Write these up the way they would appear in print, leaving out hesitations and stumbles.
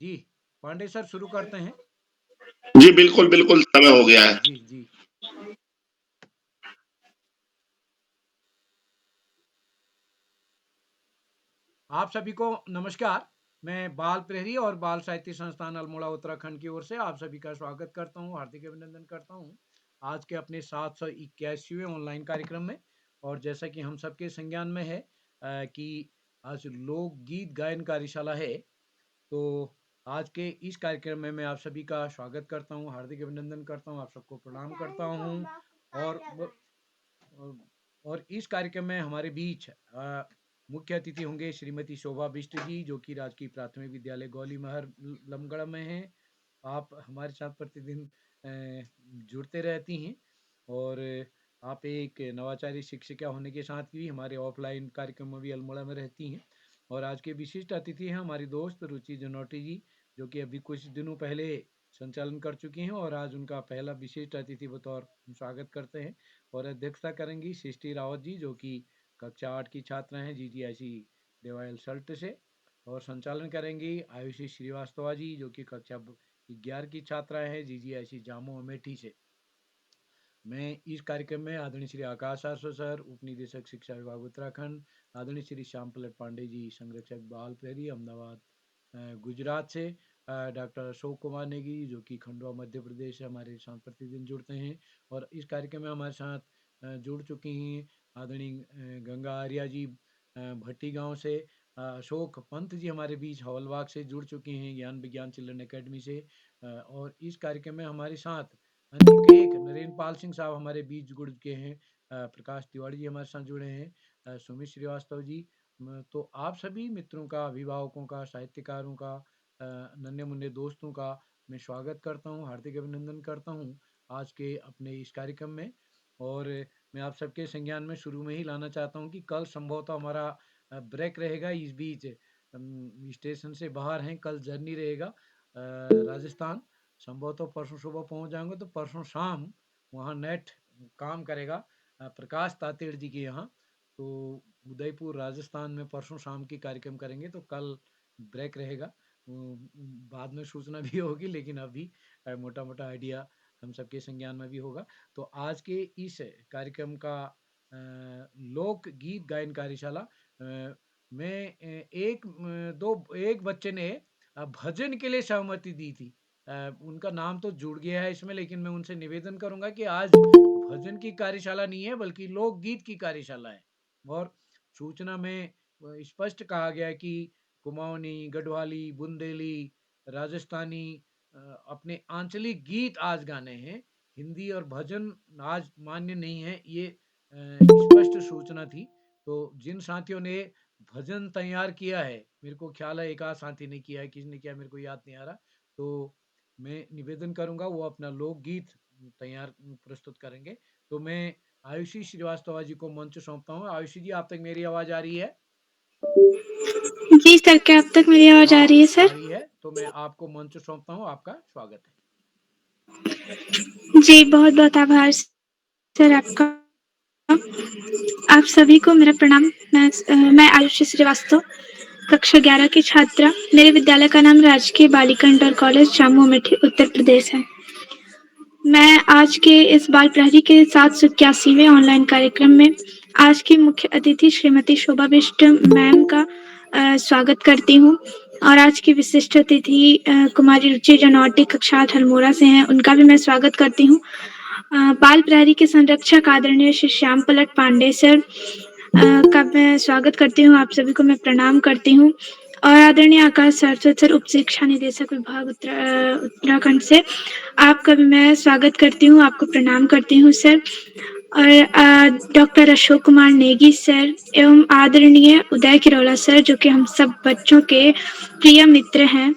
जी, Pandey sir शुरू करते हैं। जी, बिल्कुल, बिल्कुल समय हो गया है। जी, जी। आप सभी को नमस्कार। मैं बाल प्रहरी और बाल साहित्य संस्थान अल्मोड़ा उत्तराखंड की ओर से आप सभी का स्वागत करता हूँ, हार्दिक अभिनंदन करता हूँ आज के अपने 781वें ऑनलाइन कार्यक्रम में। और जैसा कि हम सबके संज्ञान में है कि आज लोकगीत गायन कार्यशाला है, तो आज के इस कार्यक्रम में मैं आप सभी का स्वागत करता हूँ, हार्दिक अभिनंदन करता हूँ, आप सबको प्रणाम करता हूँ। और इस कार्यक्रम में हमारे बीच मुख्य अतिथि होंगे श्रीमती शोभा बिष्ट जी, जो कि राजकीय प्राथमिक विद्यालय गौलीमहर लमगढ़ में हैं। आप हमारे साथ प्रतिदिन जुड़ते रहती हैं और आप एक नवाचारी शिक्षिका होने के साथ भी हमारे ऑफलाइन कार्यक्रम में भी अल्मोड़ा में रहती हैं। और आज के विशिष्ट अतिथि हैं हमारी दोस्त रुचि जनोटी जी, जो कि अभी कुछ दिनों पहले संचालन कर चुकी हैं और आज उनका पहला विशिष्ट अतिथि बतौर स्वागत करते हैं। और अध्यक्षता करेंगी सृष्टि रावत जी, जो कि कक्षा 8 की छात्रा हैं जीजीआईसी देवायल सल्ट से। और संचालन करेंगी आयुषी श्रीवास्तवा जी, जो कि कक्षा 11 की छात्रा हैं जीजीआईसी जामो अमेठी से। मैं इस कार्यक्रम में आदरणीय श्री आकाश आसो सर, उप निदेशक शिक्षा विभाग उत्तराखंड, आदरणीय श्री श्याम पलट पांडे जी, संरक्षक बाल प्रहरी अहमदाबाद गुजरात से, डॉक्टर अशोक कुमार नेगी, जो कि खंडवा मध्य प्रदेश से हमारे साथ प्रतिदिन जुड़ते हैं। और इस कार्यक्रम में हमारे साथ जुड़ चुकी हैं आदरणीय गंगा आर्या जी भट्टी गांव से, अशोक पंत जी हमारे बीच हवलबाग से जुड़ चुके हैं ज्ञान विज्ञान चिल्ड्रन एकेडमी से। और इस कार्यक्रम में हमारे साथ अनेक एक नरेंद्र पाल सिंह साहब हमारे बीच जुड़ चुके हैं, प्रकाश तिवारी जी हमारे साथ जुड़े हैं, सुमित श्रीवास्तव जी। तो आप सभी मित्रों का, अभिभावकों का, साहित्यकारों का, नन्हे मुन्ने दोस्तों का मैं स्वागत करता हूँ, हार्दिक अभिनंदन करता हूँ आज के अपने इस कार्यक्रम में। और मैं आप सबके संज्ञान में शुरू में ही लाना चाहता हूँ कि कल संभवतः हमारा ब्रेक रहेगा, इस बीच स्टेशन से बाहर हैं, कल जर्नी रहेगा राजस्थान। संभवतः परसों सुबह पहुंच जाएंगे, तो परसों शाम वहाँ नेट काम करेगा प्रकाश तातेड़ जी के यहाँ। तो उदयपुर राजस्थान में परसों शाम की कार्यक्रम करेंगे, तो कल ब्रेक रहेगा। बाद में सूचना भी होगी, लेकिन अभी मोटा मोटा आइडिया हम सबके संज्ञान में भी होगा। तो आज के इस कार्यक्रम का लोक गीत गायन कार्यशाला में एक बच्चे ने भजन के लिए सहमति दी थी। उनका नाम तो जुड़ गया है इसमें, लेकिन मैं उनसे निवेदन करूंगा कि आज भजन की कार्यशाला नहीं है, बल्कि लोकगीत की कार्यशाला है। और सूचना में स्पष्ट कहा गया है कि कुमाऊनी, गढ़वाली, बुंदेली, राजस्थानी अपने आंचलिक गीत आज गाने हैं। हिंदी और भजन आज मान्य नहीं है, ये स्पष्ट सूचना थी। तो जिन साथियों ने भजन तैयार किया है, मेरे को ख्याल है एक आध साथी ने किया है, किसने किया मेरे को याद नहीं आ रहा, तो मैं निवेदन करूंगा वो अपना लोकगीत तैयार प्रस्तुत करेंगे। तो मैं आयुषी श्रीवास्तव जी को मंच सौंपता हूँ। आयुषी जी, आप तक मेरी आवाज आ रही है? जी सर, क्या अब तक मेरी आवाज आ रही है आ सर? रही है, तो मैं आपको मंच सौंपता हूँ, आपका स्वागत है। जी, बहुत बहुत आभार सर आपका। आप सभी को मेरा प्रणाम। मैं आयुषी श्रीवास्तव, कक्षा 11 की छात्रा। मेरे विद्यालय का नाम राजकीय बालिका इंटर कॉलेज जामू अमेठी उत्तर प्रदेश है। मैं आज के इस बाल प्रहरी के 781वें ऑनलाइन कार्यक्रम में आज की मुख्य अतिथि श्रीमती शोभा बिष्ट मैम का स्वागत करती हूँ। और आज की विशिष्ट अतिथि कुमारी रुचि जनौटी कक्षा 8 अल्मोड़ा से हैं, उनका भी मैं स्वागत करती हूँ। बाल प्रहरी के संरक्षक आदरणीय श्री श्याम पलट पांडे सर का मैं स्वागत करती हूँ। आप सभी को मैं प्रणाम करती हूँ। और आदरणीय आकाश सरस्वत सर, उप शिक्षा निदेशक विभाग उत्तराखंड से, आपका भी मैं स्वागत करती हूँ, आपको प्रणाम करती हूँ सर। और डॉक्टर अशोक कुमार नेगी सर एवं आदरणीय उदय किरोला सर, जो कि हम सब बच्चों के प्रिय मित्र हैं,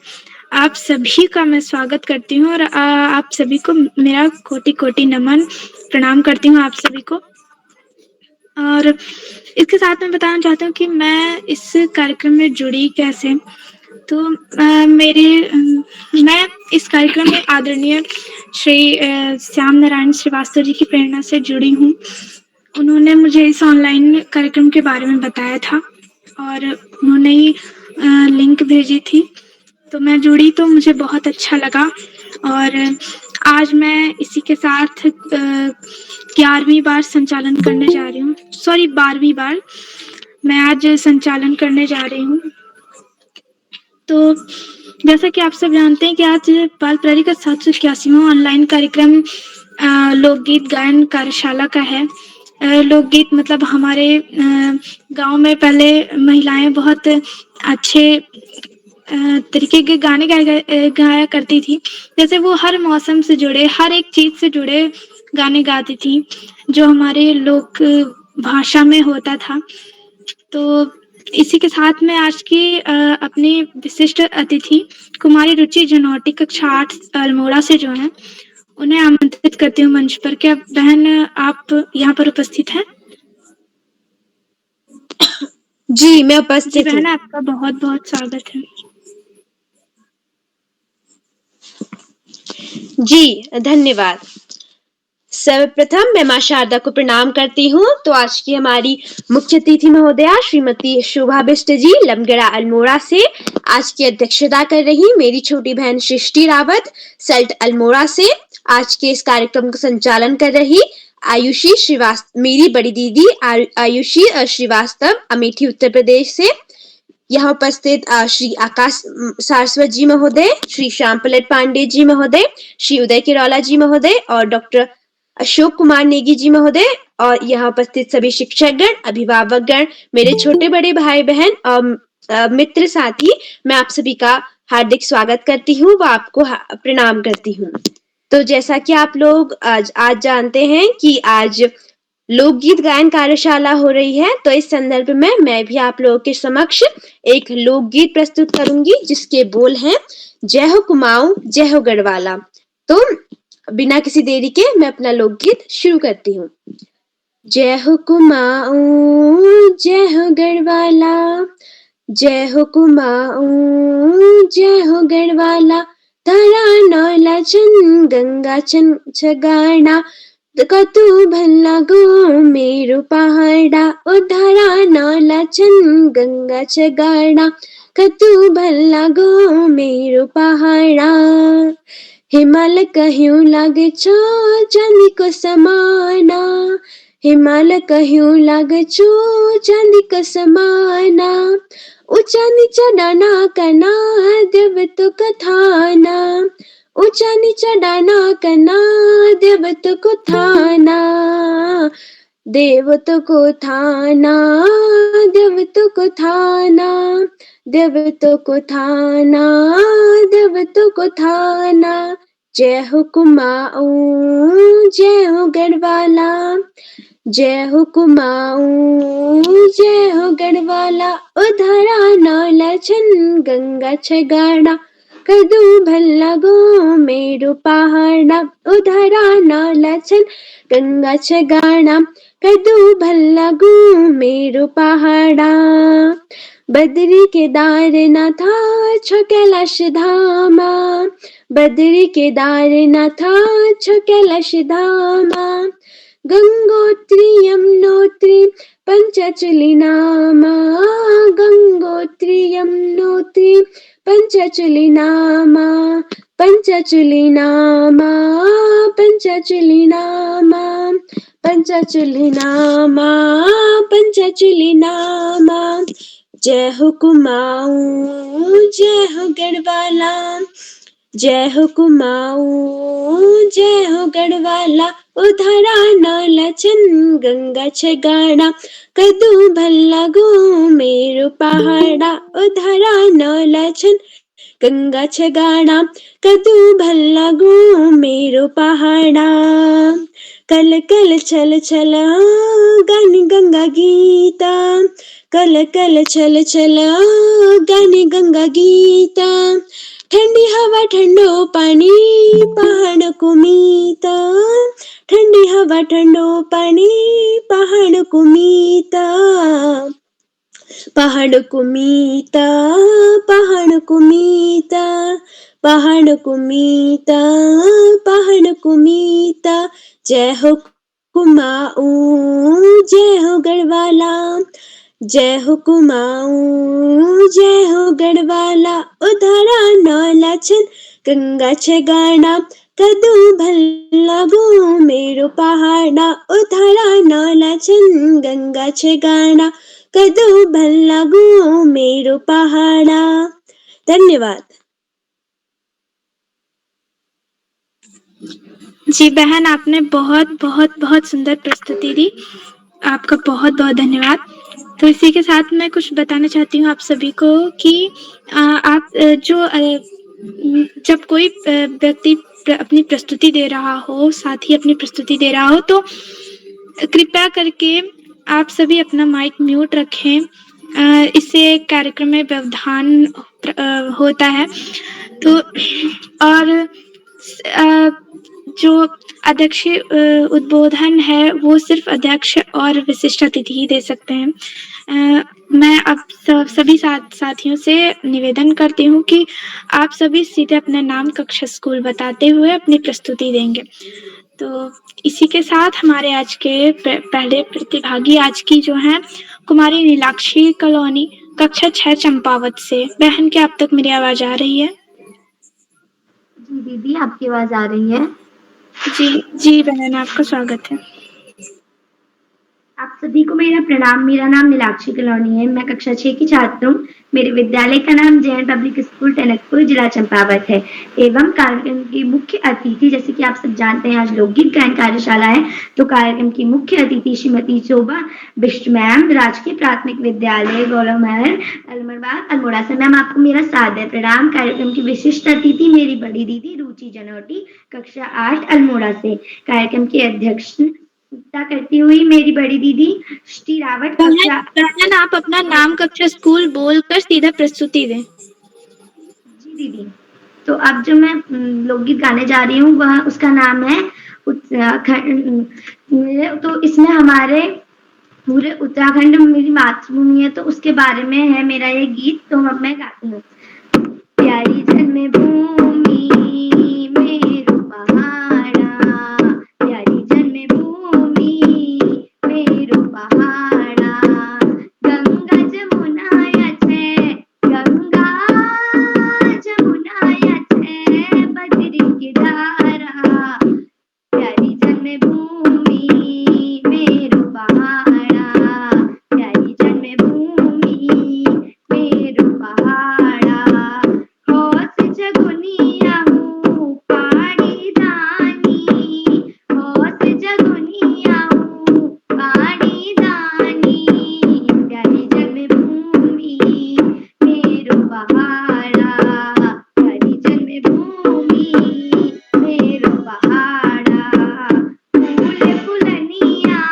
आप सभी का मैं स्वागत करती हूँ। और आप सभी को मेरा कोटि कोटि नमन, प्रणाम करती हूँ आप सभी को। और इसके साथ मैं बताना चाहती हूँ कि मैं इस कार्यक्रम में जुड़ी कैसे। तो मैं इस कार्यक्रम में आदरणीय श्री श्याम नारायण श्रीवास्तव जी की प्रेरणा से जुड़ी हूँ। उन्होंने मुझे इस ऑनलाइन कार्यक्रम के बारे में बताया था और उन्होंने ही लिंक भेजी थी। तो मैं जुड़ी तो मुझे बहुत अच्छा लगा और आज मैं इसी के साथ 11वीं बार संचालन करने जा रही हूँ, सॉरी 12वीं बार मैं आज संचालन करने जा रही हूँ। तो जैसा कि आप सब जानते हैं कि आज बाल प्रहरी का 781वां ऑनलाइन कार्यक्रम लोकगीत गायन कार्यशाला का है। लोकगीत मतलब हमारे गांव में पहले महिलाएं बहुत अच्छे तरीके के गाने गाया करती थी। जैसे वो हर मौसम से जुड़े, हर एक चीज से जुड़े गाने गाती थी, जो हमारे लोक भाषा में होता था। तो इसी के साथ में आज की अपनी विशिष्ट अतिथि कुमारी रुचि जनौटी कक्षा 8 अल्मोड़ा से जो है, उन्हें आमंत्रित करती हूँ मंच पर। क्या बहन आप यहाँ पर उपस्थित हैं? जी मैं जी उपस्थित हूँ। बहन, आपका बहुत बहुत स्वागत है। जी धन्यवाद। सर्वप्रथम मैं माँ शारदा को प्रणाम करती हूँ। तो आज की हमारी मुख्य अतिथि महोदया श्रीमती शोभा बिष्ट जी लमगड़ा अल्मोड़ा से आज की अध्यक्षता कर रही मेरी छोटी बहन सृष्टि रावत सल्ट अल्मोड़ा से आज के इस कार्यक्रम का संचालन कर रही आयुषी श्रीवास्तव, मेरी बड़ी दीदी आयुषी श्रीवास्तव अमेठी उत्तर प्रदेश से यहाँ उपस्थित श्री आकाश सारस्वत जी महोदय, श्री श्याम पलट पांडे जी महोदय, श्री उदय किरौला जी महोदय और डॉक्टर अशोक कुमार नेगी जी महोदय और यहाँ उपस्थित सभी शिक्षकगण, अभिभावकगण, मेरे छोटे बड़े भाई बहन और मित्र साथी, मैं आप सभी का हार्दिक स्वागत करती हूँ व आपको प्रणाम करती हूँ। तो जैसा कि आप लोग आज जानते हैं कि आज लोकगीत गायन कार्यशाला हो रही है, तो इस संदर्भ में मैं भी आप लोगों के समक्ष एक लोकगीत प्रस्तुत करूंगी जिसके बोल हैं जय हो कुमाऊं जय हो गढ़वाला। तो बिना किसी देरी के मैं अपना लोकगीत शुरू करती हूँ। जय हो कुमाऊं जय हो गढ़वाला, जय हो कुमाऊं जय हो गढ़वाला, तारा नौला चन गंगा चन छगाना, कतु भल्ला गो मेरो पहाड़ा, उधारा नौला चन गंगा छगाना, कतु भल्ला गो मेरो पहाड़ा। हिमाल कह्यूं लागे छो चांदी को समाना, हिमाल कह्यूं लागे छो चांदी को समाना, ऊंचा नीचा डाना कना देव तो कथाना, ऊंचा नीचा डाना कना देव तो को थाना, देव तो को थाना, देव तो को थाना, देव तो को थाना, देव तो को थाना। जय हो कुमाऊं जय हो गढ़वाला, जय हो कुमाऊं जय हो गढ़वाला, उधारा नौला छन गंगा छगाड़ा, कदू भल्ला गो मेरो पहाड़ा, उधारा नौला छन गंगा छगाड़ा, कदू भल्ला गो मेरो पहाड़ा। बद्री केदारनाथ छो कैलाश धामा, बद्री केदारनाथ छो कैलाश धामा, गंगोत्री यमुनोत्री पंचचली नामा, गंगोत्री यमुनोत्री पंचचली नामा, पंचचली नामा, पंचचली नामा, पंचचली नामा, पंचचली नामा। जय हो कुमाऊं जय हो गढ़वाला, जय हो कुमाऊं जय हो गढ़वाला, उधारा नौला छन गंगा छगाड़ा, कदू भल्ला गो मेरो पहाड़ा, उधारा नौला छन गंगा छगाड़ा, कदू भल्ला गो मेरो पहाड़ा। कल कल छल छल गानी गंगा गीता, कल कल छल छल गानी गंगा गीता, ठंडी हवा ठंडो पानी पहाड़ को मीता, ठंडी हवा ठंडो पानी पहाड़ को मीता, पहाड़ को मीता, पहाड़ को मीता, पहाड़ को मीता, पहाड़ को मीता। जय हो कुमाऊं जय हो गढ़वाला, जय हो कुमाऊं जय हो गढ़वाला उधारा नौला छन गंगा छे गाना कदू भल्ला गो मेरो पहाड़ा उधारा नौला छन गंगा छे गाना कदू भल्ला गो मेरो पहाड़ा। धन्यवाद। जी बहन, आपने बहुत बहुत बहुत सुंदर प्रस्तुति दी। आपका बहुत बहुत धन्यवाद। तो इसी के साथ मैं कुछ बताना चाहती हूँ आप सभी को कि आप जब कोई व्यक्ति अपनी प्रस्तुति दे रहा हो, साथी अपनी प्रस्तुति दे रहा हो, तो कृपया करके आप सभी अपना माइक म्यूट रखें। इससे कार्यक्रम में व्यवधान होता है। तो और जो अध्यक्ष उद्बोधन है वो सिर्फ अध्यक्ष और विशिष्ट अतिथि ही दे सकते हैं। मैं अब सभी साथियों से निवेदन करती हूँ कि आप सभी सीधे अपना नाम, कक्षा, स्कूल बताते हुए अपनी प्रस्तुति देंगे। तो इसी के साथ हमारे आज के पहले प्रतिभागी आज की जो हैं कुमारी नीलाक्षी कॉलोनी, कक्षा 6 चंपावत से। बहन, क्या अब तक मेरी आवाज आ रही है? जी दीदी, आपकी आवाज आ रही है। जी बहन, आपका स्वागत है। आप सभी को मेरा प्रणाम। मेरा नाम नीलाक्षी कॉलोनी है। मैं कक्षा 6 की छात्र हूँ। मेरे विद्यालय का नाम जैन पब्लिक स्कूल टनकपुर, जिला चंपावत है। एवं कार्यक्रम की मुख्य अतिथि, जैसे कि आप सब जानते हैं आज लोकगीत गायन कार्यशाला है, तो कार्यक्रम की मुख्य अतिथि श्रीमती शोभा बिष्ट मैम, राजकीय प्राथमिक विद्यालय गौलमहर अल्मोड़ा से। मैम, आपको मेरा सादर प्रणाम। कार्यक्रम की विशिष्ट अतिथि मेरी बड़ी दीदी रुचि जनोटी, कक्षा 8 अल्मोड़ा से। कार्यक्रम की अध्यक्षता करती हुई मेरी बड़ी दीदी श्री रावत, कक्षा। बहन, आप अपना नाम, कक्षा, स्कूल बोलकर सीधा प्रस्तुति दें। जी दीदी, तो अब जो मैं लोकगीत गाने जा रही हूँ वह उसका नाम है उत्तराखंड। तो इसमें हमारे पूरे उत्तराखंड में मेरी मातृभूमि है, तो उसके बारे में है मेरा ये गीत। तो अब मैं गाती हूँ। प्यारी जन्मभूमि मेरो पहाड़ा, प्यारी जन्मभूमि मेरो पहाड़ा, गंगा जमुना छे, गंगा जमुना छे बद्री की धारा, प्यारी जन्मभूमि मेरो पहाड़ा, प्यारी जन्मभूमि मेरो पहाड़ा, होश जगुनिया हूँ पहाड़ी दानी, होश जगुनिया हूँ पहाड़ी दानी, प्यारी जन्मभूमि मेरो पहाड़ा, प्यारी जन्मभूमि मेरो पहाड़ा, फूल फुलनिया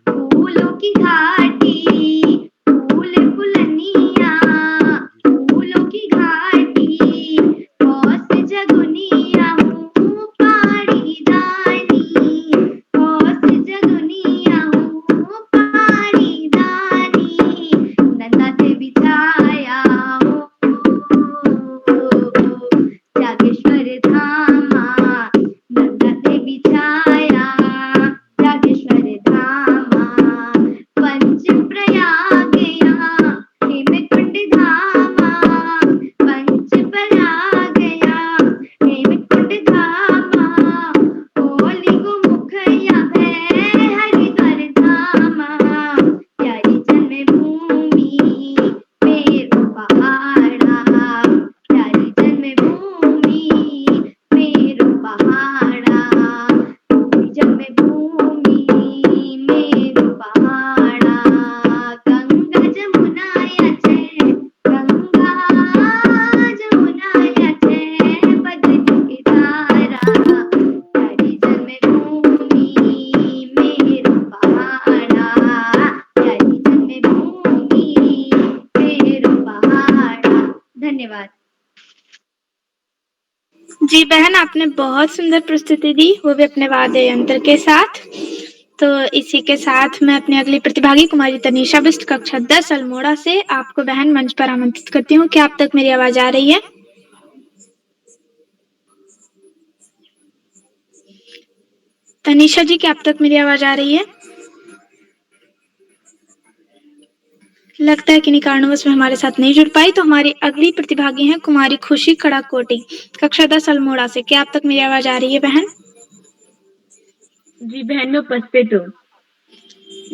फूलों की घाटी, फूल फुलनिया फूलों की घाटी, होश जगुनिया हूँ पहाड़ी दानी, होश जगुनिया हूँ पहाड़ी दानी, नंदा से बिछाया हो जागेश्वर धामा, नंदा से बिछाया जागेश्वर धामा, पंच प्रयाग यहाँ हेमकुंड धामा, पंच प्रयाग यहाँ हेमकुंड धामा, होली गुमुख यहाँ है हरिद्वार धामा, प्यारी जन्मभूमि मेरो पहाड़ा, प्यारी जन्मभूमि मेरो पहाड़ा, जन्मभूमि मेरो पहाड़ा, गंगा जमुना छे, गंगा जमुना छे बद्री की धारा, प्यारी जन्मभूमि मेरो पहाड़ा, प्यारी जन्मभूमि मेरो पहाड़ा। धन्यवाद। जी बहन, आपने बहुत सुंदर प्रस्तुति दी, वो भी अपने वाद्य यंत्र के साथ। तो इसी के साथ मैं अपनी अगली प्रतिभागी कुमारी तनीषा बिष्ट, कक्षा 10 अल्मोड़ा से आपको बहन मंच पर आमंत्रित करती हूँ। क्या अब तक मेरी आवाज आ रही है? तनीषा जी, क्या अब तक मेरी आवाज आ रही है? लगता है किन्हीं कारणवश में हमारे साथ नहीं जुड़ पाई। तो हमारी अगली प्रतिभागी हैं कुमारी खुशी कड़ाकोटी, कक्षा 10 अल्मोड़ा से। क्या आप तक मेरी आवाज आ रही है बहन? जी बहन, मैं उपस्थित हूँ।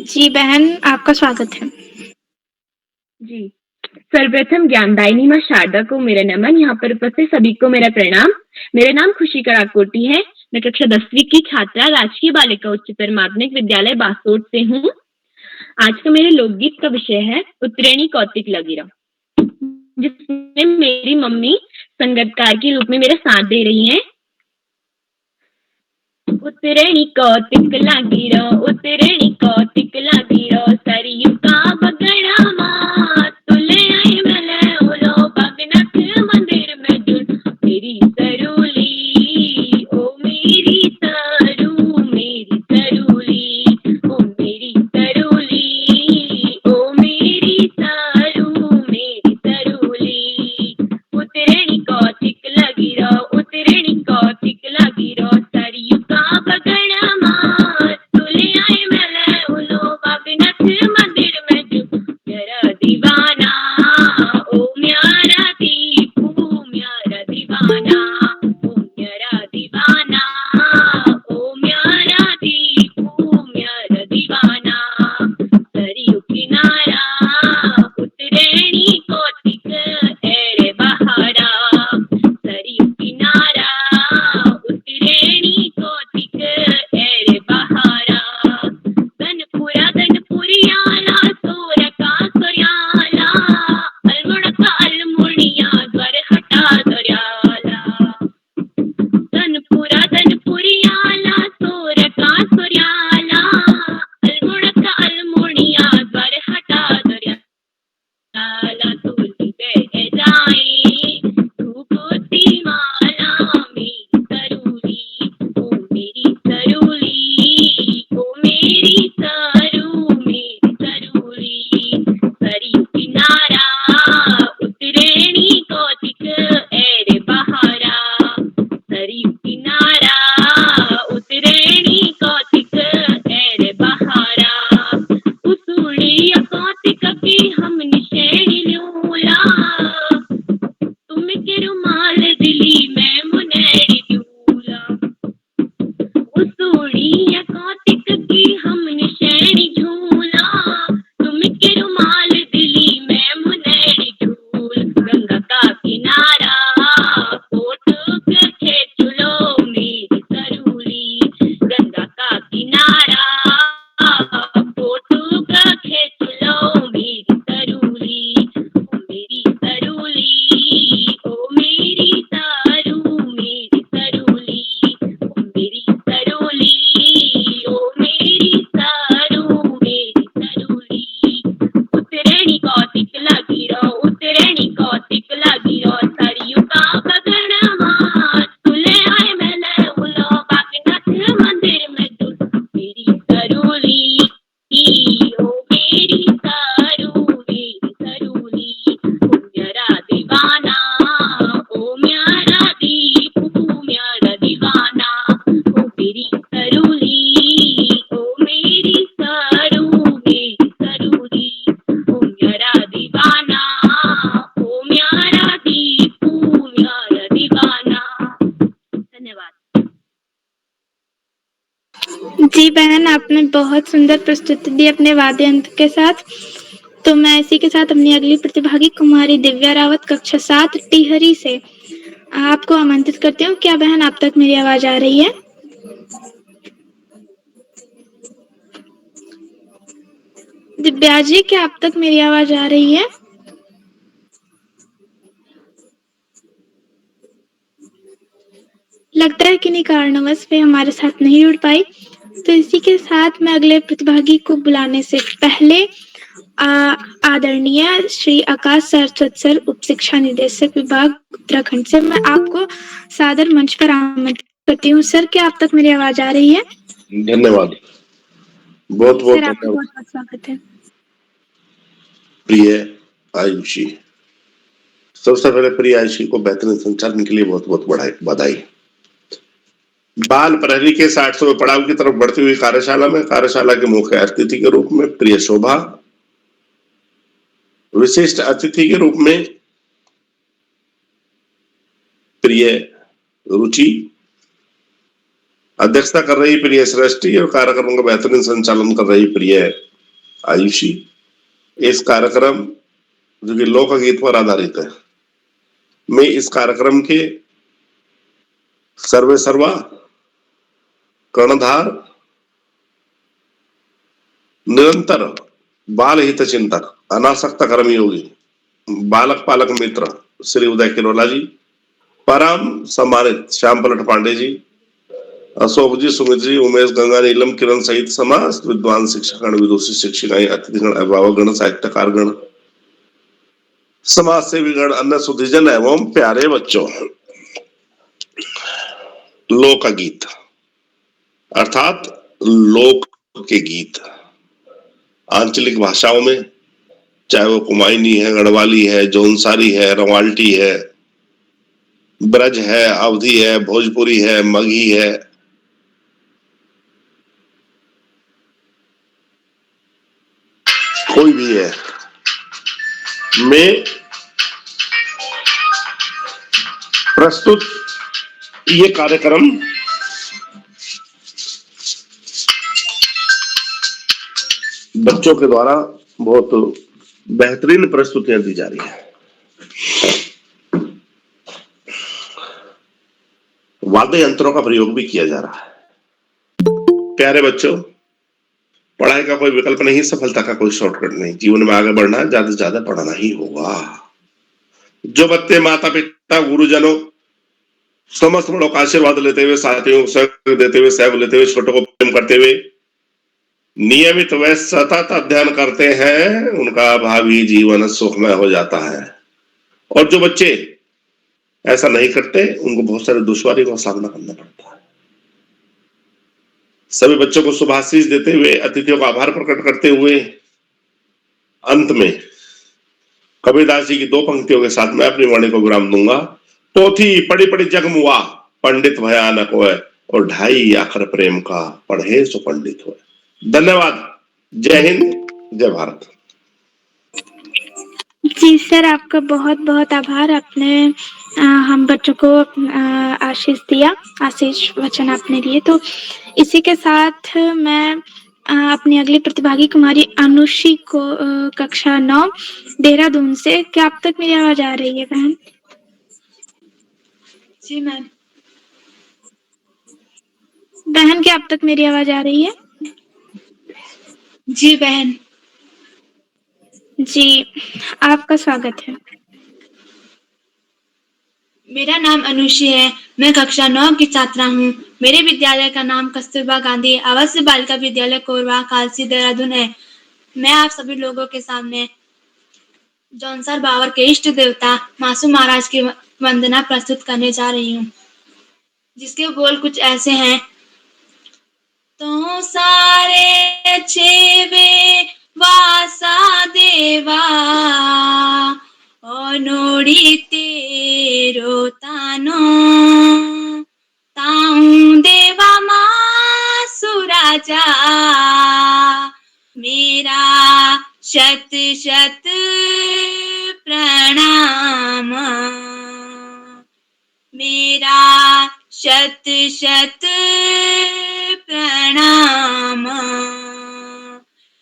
जी बहन, आपका स्वागत है। जी, सर्वप्रथम ज्ञानदायिनी माँ शारदा को मेरा नमन। यहाँ पर उपस्थित सभी को मेरा प्रणाम। मेरा नाम खुशी कड़ाकोटी है। मैं कक्षा 10वीं की छात्रा राजकीय बालिका उच्चतर माध्यमिक विद्यालय बासोट से हूँ। आज का मेरे लोकगीत का विषय है उत्तरेणी कौतिक लगिरा, जिसमें मेरी मम्मी संगीतकार के रूप में मेरा साथ दे रही हैं। उत्तरेणी कौतिक लगिरा, उत्तरेणी कौतिक लगिरा, सरयू का बगड़ा माँ तुले आई मले उलो बगनक मंदिर में जुड़ मेरी सरूली, ओ मेरी सरू, मेरी सरूली, ओ मेरी सरूली, ओ मेरी सरू, मेरी सरूली। उत्तरेणी कौतिक लगिरा, उत्तरेणी कौतिक लगिरा, सरयू का बगड़ा माँ तुले आई मले उलो बगनक मंदिर में जुड़ मेरा दीवाना, ओ म्यारा दीपू म्यारा दीवाना, ओ म्यारा दीवाना, ओ म्यारा दीपू म्यारा दीवाना। सरयू किनारा उत्तरेणी कौतिक एरे बहारा, सरयू किनारा उत्तरेणी कौतिक एरे बहारा। धनपुरियाला सोर का सोर्याला, अल्मुड़ का अल्मुड़िया द्वार हटा दर्याला। धनपुरियाला सोर का सोर्याला, अल्मुड़ का अल्मुड़िया द्वार हटा दर्याला। तुलसी पे जाए धूपती माला मेरी सरूली, ओ मेरी सरूली, ओ मेरी सरू, मेरी सरूली। सरयू किनारा उत्तरेणी कौतिक एरे बहारा, सरयू किनारा उत्तरेणी कौतिक एरे बहारा। उसुड़िया कौतिक की हम निशेणी ल्यूला, तुम के रुमाल दिली में मुनेड़ी दूला। उसुड़िया कौतिक की हम निशेणी झूला, तुम के रुमाल दिली में मुनेड़ी झूल। गंगा का किनारा फोटो खेच लो मेरी सरूली, गंगा का किनारा फोटो खेच लो मेरी सरूली, ओ मेरी सरूली, ओ मेरी सरू, मेरी सरूली, ओ मेरी सरूली, ओ मेरी सरू, मेरी सरूली। उत्तरेणी कौतिक लगिरा, उत्तरेणी कौतिक लगिरा, सरयू का बगड़ा माँ तुले आए मले उलो बगनक मंदिर में जुड़ मेरी सरूली, ओ मेरी सरू, मेरी सरूली। ओ म्यारा दीवाना, ओ म्यारा दीपू म्यारा दीवाना, ओ मेरी सरूली, ओ मेरी सरू, मेरी सरूली। ओ म्यारा दीवाना, ओ म्यारा दीपू म्यारा दीवाना। धन्यवाद। जी बहन, आपने बहुत सुंदर प्रस्तुति दी अपने वाद्य यंत्र के साथ। तो मैं इसी के साथ अपनी अगली प्रतिभागी कुमारी दिव्या रावत, कक्षा 7 टिहरी से आपको आमंत्रित करती हूँ। क्या बहन आप तक मेरी आवाज आ रही है? दिव्या जी, क्या आप तक मेरी आवाज आ रही है? लगता है किन्हीं कारणवश वे हमारे साथ नहीं जुड़ पाई। तो इसी के साथ मैं अगले प्रतिभागी को बुलाने से पहले आदरणीय श्री आकाश सरस्वत सर, उप शिक्षा निदेशक विभाग उत्तराखंड से मैं आपको सादर मंच पर आमंत्रित करती हूँ। सर, क्या आप तक मेरी आवाज आ रही है? धन्यवाद, बहुत बहुत सर, आपका धन्यवाद बहुत बहुत स्वागत है। प्रिय आयुषी। सबसे पहले प्रिय आयुषी को बेहतरीन संचालन के लिए बहुत बहुत बधाई। बाल प्रहरी के 60वें पड़ाव की तरफ बढ़ती हुई कार्यशाला में कार्यशाला के मुख्य अतिथि के रूप में प्रिय शोभा विशिष्ट अतिथि के रूप में प्रिय रुचि अध्यक्षता कर रही प्रिय सृष्टि और कार्यक्रम का बेहतरीन संचालन कर रही प्रिय आयुषी। इस कार्यक्रम जो कि लोकगीत पर आधारित है, मैं इस कार्यक्रम के सर्वे सर्वा कर्णधार निरंतर बाल हित चिंतक अनासक्त कर्मयोगी बालक पालक मित्र श्री उदय किरोला जी, परम सम्मानित श्याम पलट पांडे जी, अशोक जी, सुमित जी, उमेश गंगा, नीलम, किरण सहित समस्त विद्वान शिक्षकगण, विदुषी शिक्षिकाएं, अतिथिगण, अभिभावकगण, साहित्यकारगण, समाज सेवीगण, अन्य सुधीजन एवं प्यारे बच्चों। लोकगीत अर्थात लोक के गीत आंचलिक भाषाओं में, चाहे वो कुमायूनी है, गढ़वाली है, जौनसारी है, रवाल्टी है, ब्रज है, अवधी है, भोजपुरी है, मगही है, कोई भी है, मैं प्रस्तुत ये कार्यक्रम बच्चों के द्वारा बहुत बेहतरीन प्रस्तुतियां दी जा रही है। वाद्य यंत्रों का प्रयोग भी किया जा रहा है। प्यारे बच्चों, पढ़ाई का कोई विकल्प नहीं, सफलता का कोई शॉर्टकट नहीं। जीवन में आगे बढ़ना है, ज्यादा से ज्यादा पढ़ना ही होगा। जो बच्चे माता पिता गुरुजनों समस्त बड़ों का आशीर्वाद लेते हुए, साथियों को सहयोग देते हुए, सहयोग लेते हुए, छोटों को प्रेम करते हुए नियमित व सतत अध्ययन करते हैं, उनका भावी जीवन सुखमय हो जाता है। और जो बच्चे ऐसा नहीं करते, उनको बहुत सारे दुश्वारी का सामना करना पड़ता है। सभी बच्चों को शुभाशीष देते हुए, अतिथियों का आभार प्रकट करते हुए, अंत में कबीरदास जी की 2 पंक्तियों के साथ मैं अपनी वाणी को विराम दूंगा। पोथी पड़ी पड़ी जगमुआ, पंडित भयानक होए, और 2.5 अक्षर प्रेम का पढ़े सो पंडित होए। धन्यवाद। जय हिंद, जय भारत। जी सर, आपका बहुत बहुत आभार। आपने हम बच्चों को आशीष दिया, आशीष वचन आपने दिए। तो इसी के साथ मैं अपनी अगली प्रतिभागी कुमारी अनुषी को कक्षा 9 देहरादून से, क्या आप तक मेरी आवाज आ रही है बहन? जी मैम। बहन, क्या आप तक मेरी आवाज आ रही है? जी बहन। जी, आपका स्वागत है। मेरा नाम अनुषी है, मैं कक्षा 9 की छात्रा हूँ। मेरे विद्यालय का नाम कस्तूरबा गांधी आवासीय बालिका विद्यालय कोरबा कालसी देहरादून है। मैं आप सभी लोगों के सामने जौनसर बावर के इष्ट देवता मासू महाराज की वंदना प्रस्तुत करने जा रही हूँ, जिसके बोल कुछ ऐसे हैं। तो सारे छेवे वासा देवा, अनोड़ी तेरो तानो, ताऊ देवा मासु राजा, मेरा शत शत प्रणाम, मेरा शत शत प्रणाम।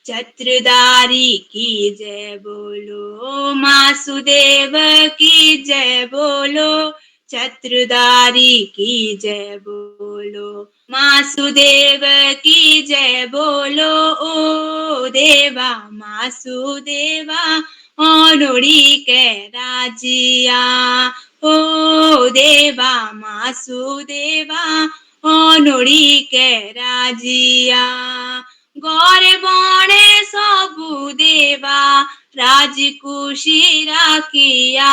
छत्रधारी की जय बोलो, मासुदेव की जय बोलो, छत्रधारी की जय बोलो, मासुदेव की जय बोलो। ओ देवा मासुदेवा, ओनोड़ी के राजिया, ओ देवा मासुदेवा, ओनोड़ी के राजिया। गौरे बणे सबु देवा, राजकुशी राखिया,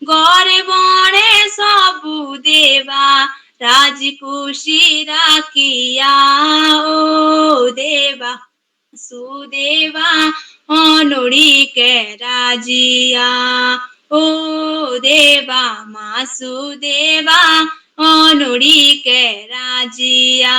गौरे बणे सबु देवा, राजकुशी राखिया। ओ देवा सुदेवा, ओनोड़ी के राजिया, ओ देवा मासुदेवा, ओनोड़ी के राजिया।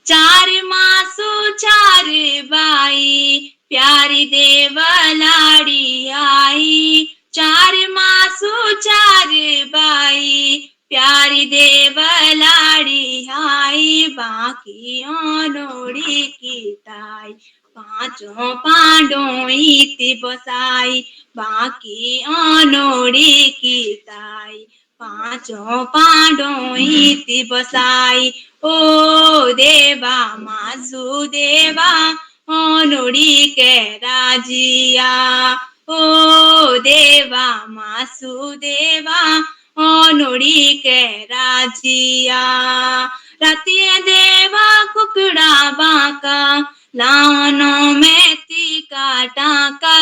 4 मासु 4 बाई, प्यारी देव लाड़ी आई, 4 मासु 4 बाई, प्यारी देव लाड़ी आई, बाकी ओनोड़ी की ताई, 5 पांडों इति बसाई, बाकी ओनोड़ी की ताई, 5 पांडों इति बसाई। ओ देवा मासु देवा ओनोड़ी के राजिया, ओ देवा मासु देवा ओनोड़ी के राजिया। रतिया देवा कुकड़ा बाका, लावनो में तीका टाका,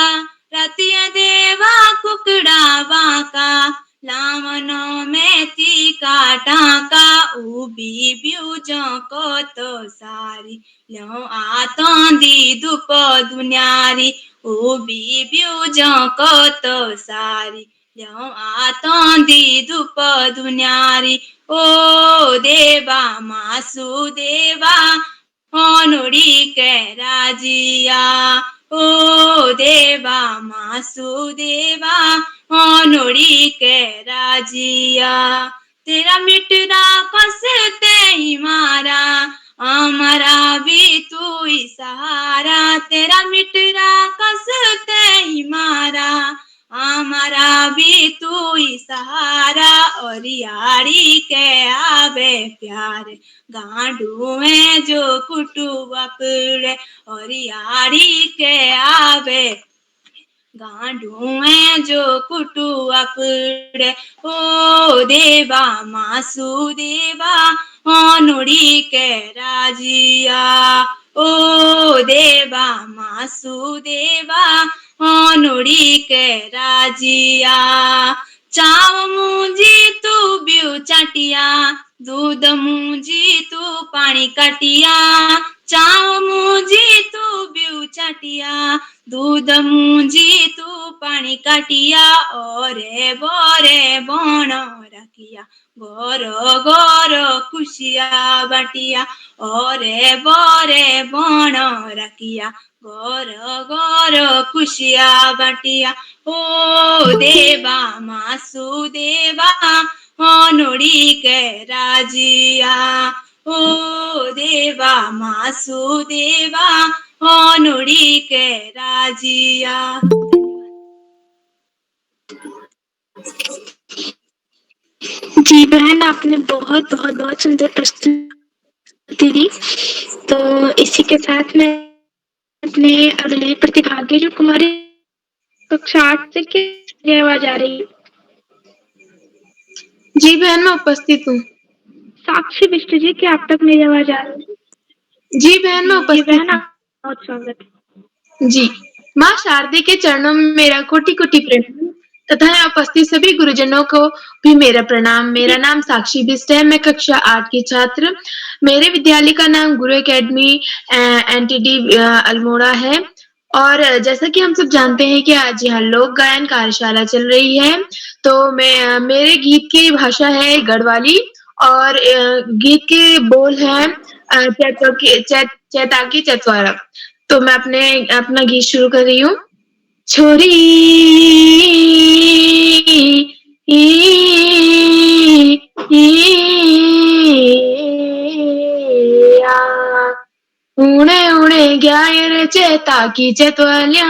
रतिया देवा कुकड़ा बाका, लावनो में तीका टाका, उबी ब्यूजो को तो सारी, लो आतों दी धूप दुनियारी, उबी ब्यूजो को तो सारी, लो आतों दी धूप दुनियारी। ओ देवा मासु देवा ओनोड़ी के राजिया, ओ देवा मासु देवा ओनोड़ी के राजिया। तेरा मिटरा कसते ही मारा, हमारा भी तू ही सहारा, तेरा मिटरा कसते ही मारा, हमारा भी तू ही सहारा। और यारी के आवे प्यार, गांडू में जो कुटू बपड़े, और यारी के आवे गांडू में जो कुटू अपड़े। ओ देवा मासु देवा ओनोड़ी के राजिया, ओ देवा मासु देवा ओनोड़ी के राजिया। चाव मुंजी तू बिउ चाटिया, दूध मुंजी तू पानी काटिया, चाव मुंजी तू बिउ चाटिया, दूध मुंजी तू पानी काटिया। ओरे बोरे बण रखिया, गोरो गोरो खुशिया बाटिया, ओरे बोरे बण रखिया, गोरो गोरो खुशिया बाटिया। ओ देवा मासु देवा ओनोड़ी के राजिया, ओ देवा मासु देवा ओनोड़ी के राजिया। जी बहन, आपने बहुत बहुत बहुत सुंदर प्रस्तुति दी। तो इसी के साथ मैं अपने अगले प्रतिभागी जो कुमारी कक्षा 8 से की आवाज आ रही है। जी बहन, मैं उपस्थित हूँ। साक्षी बिष्ट जी, क्या आप तक मेरी आवाज आ रही है? जी बहन, मैं उपस्थित बहन, हूँ। बहुत स्वागत है। जी, माँ शारदे के चरणों में मेरा कोटि कोटि प्रणाम तथा यहाँ उपस्थित सभी गुरुजनों को भी मेरा प्रणाम। मेरा नाम साक्षी बिष्ट है, मैं कक्षा 8 की छात्र। मेरे विद्यालय का नाम गुरु एकेडमी एनटीडी अल्मोड़ा है। और जैसा कि हम सब जानते हैं कि आज यहाँ लोक गायन कार्यशाला चल रही है, तो मेरे गीत की भाषा है गढ़वाली और गीत के बोल हैं चैताकी चतवारा। तो मैं अपना गीत शुरू कर रही हूँ। छोरी उड़े उड़े ग्यायर चेताकी चतवालिया।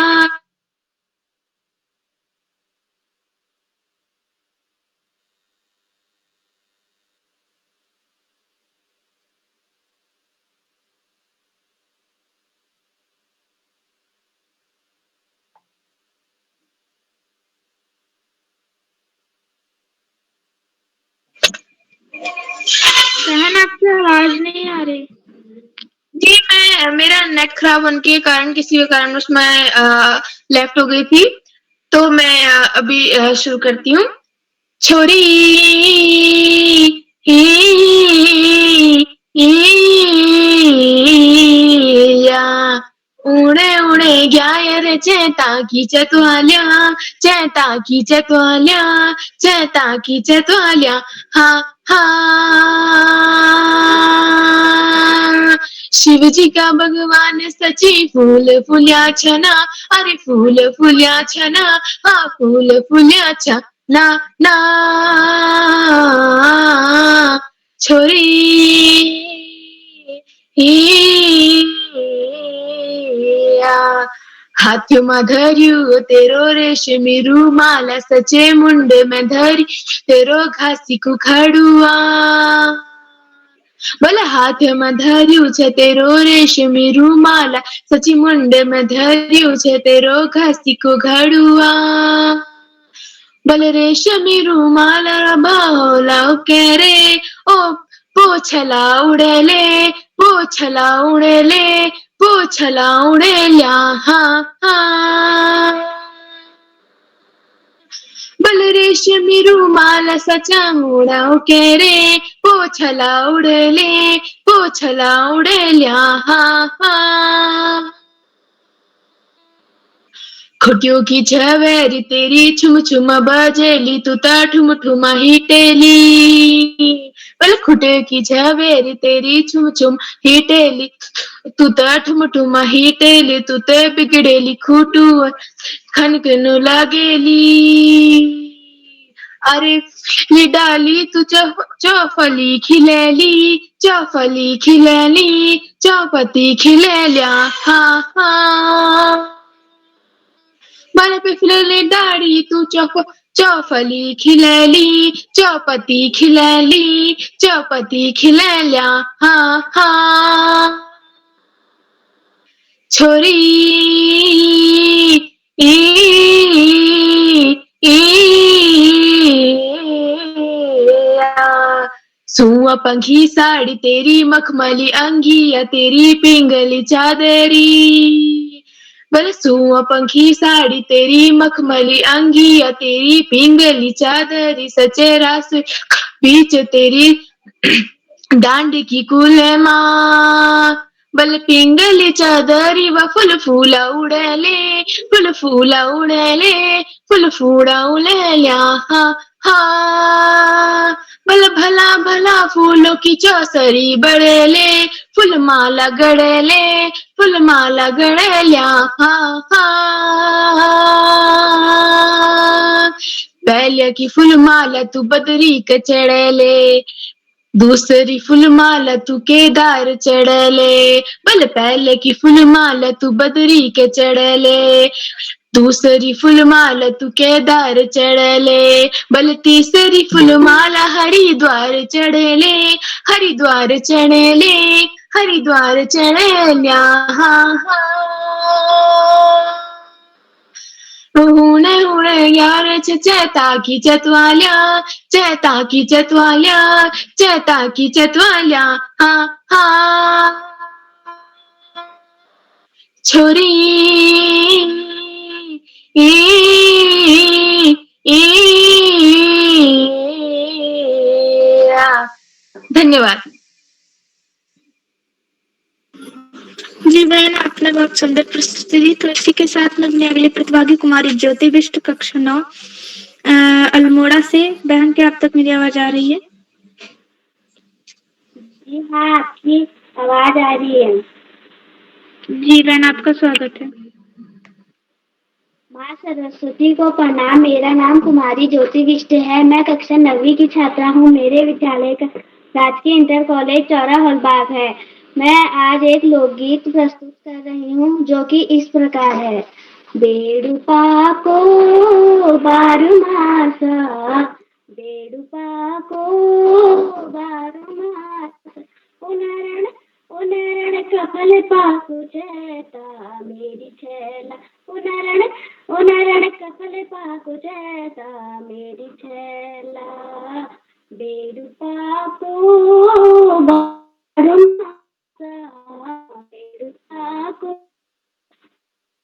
बहन, आपकी आवाज नहीं आ रही। जी, मेरा नेट खराब होने के कारण किसी भी कारण उसमें लेफ्ट हो गई थी, तो मैं अभी शुरू करती हूँ। छोरी या उड़े उड़े ग्यायर चैता की चतवाल्या, चैता की चतवाल्या, चैता की चतवाल्या, हाँ हाँ। शिव जी का भगवान सची फूल फुल्या छना, अरे फूल फुल्या छना, हाँ फूल फुल्या छना ना छोरी हाथमा धर्यु तेरो रेशमी रूमाल, सचे मुंड में धरी तेरो घासी कुखड़ुआ। बोले हाथ में धर्यु छे तेरो रेशमी रूमाल, सची मुंड में धर्यु छे तेरो घासी कुखड़ुआ। बोले रेशमी रूमाल बाहोला के रे, ओ पोछला उड़ेले, पोछला उड़ेले, पोछला उड़ेल्या, हाँ हाँ। बल रेशमी रूमाल सचा उड़ाओ के रे, पोछला उड़ेले, पोछला उड़ेल्या, हाँ हाँ। खुटियों की झवेरी तेरी छुम छुम बजेली, तू ता ठुम ठुमा हिटेली। बोले खुटियों की झवेरी तेरी छुम छुम हिटेली, तू ता ठुम ठुमा हिटेली, तू ते बिगड़ेली खुटू खनकनु लागेली। अरे ये डाली तू चौफली खिलेली, चौफली खिलेली, चौपती खिलेल्या, हाँ हाँ। बाले पे फिलेली दाढ़ी तू चौफली खिलेली, चौपती खिलेली, चौपती खिलेल्या, हाँ हाँ। छोरी सुआ पंखी साड़ी तेरी मखमली अंगिया, तेरी पिंगली चादरी। बल सुआ पंखी साड़ी तेरी मखमली अंगिया, तेरी पिंगली चादरी, सचे रास बीच तेरी डांडी की कुलमा। बल पिंगली चादरी व फुल फूला उड़ेले, फुल फूला उड़ेले, फुल फूला उड़ेल्या, हाँ हाँ। बल भला भला फूलों की चौसरी बड़ेले, फूल माला गड़ेले, फूल माला गड़ेल्या, हाँ हाँ। पहले की फूल माला तू बदरी के चढ़ेले, दूसरी फूल माला तू केदार चढ़ले। बल पहले की फूल माला तू बदरी के चढ़ले, दूसरी फूल माला तू केदार चढ़ले। बल तीसरी फूल माला हरिद्वार चढ़ले, हरिद्वार चढ़ले, हरिद्वार चढ़ल्या, हाँ हाँ। हुणे हुणे यार चैता की चतवाल्या, चैता की चतवाल्या, चैता की चतवाल्या, हाँ हाँ। छोरी धन्यवाद। जी बहन, आपने बहुत सुंदर प्रस्तुति दी। तो इसी के साथ में अपने अगले प्रतिभागी कुमारी ज्योति बिष्ट कक्षा 9 अल्मोड़ा से। बहन, क्या आप तक मेरी आवाज आ रही है? जी हाँ, आपकी आवाज आ रही है। जी बहन, आपका स्वागत है। माँ सरस्वती को प्रणाम। मेरा नाम कुमारी ज्योति बिष्ट है। मैं कक्षा 9वीं की छात्रा हूँ। मेरे विद्यालय का राजकीय इंटर कॉलेज चौरा हॉलबाग है। मैं आज एक लोकगीत प्रस्तुत कर रही हूँ जो कि इस प्रकार है। बेडुपाको बारुमासा, बेडुपाको बारुमासा, उनरण उनरण कपल पाकु चैता मेरी छैला, उनरण उनरण कपल पाकु चैता मेरी छैला। बेडुपाको बारुमासा, बेडुपाको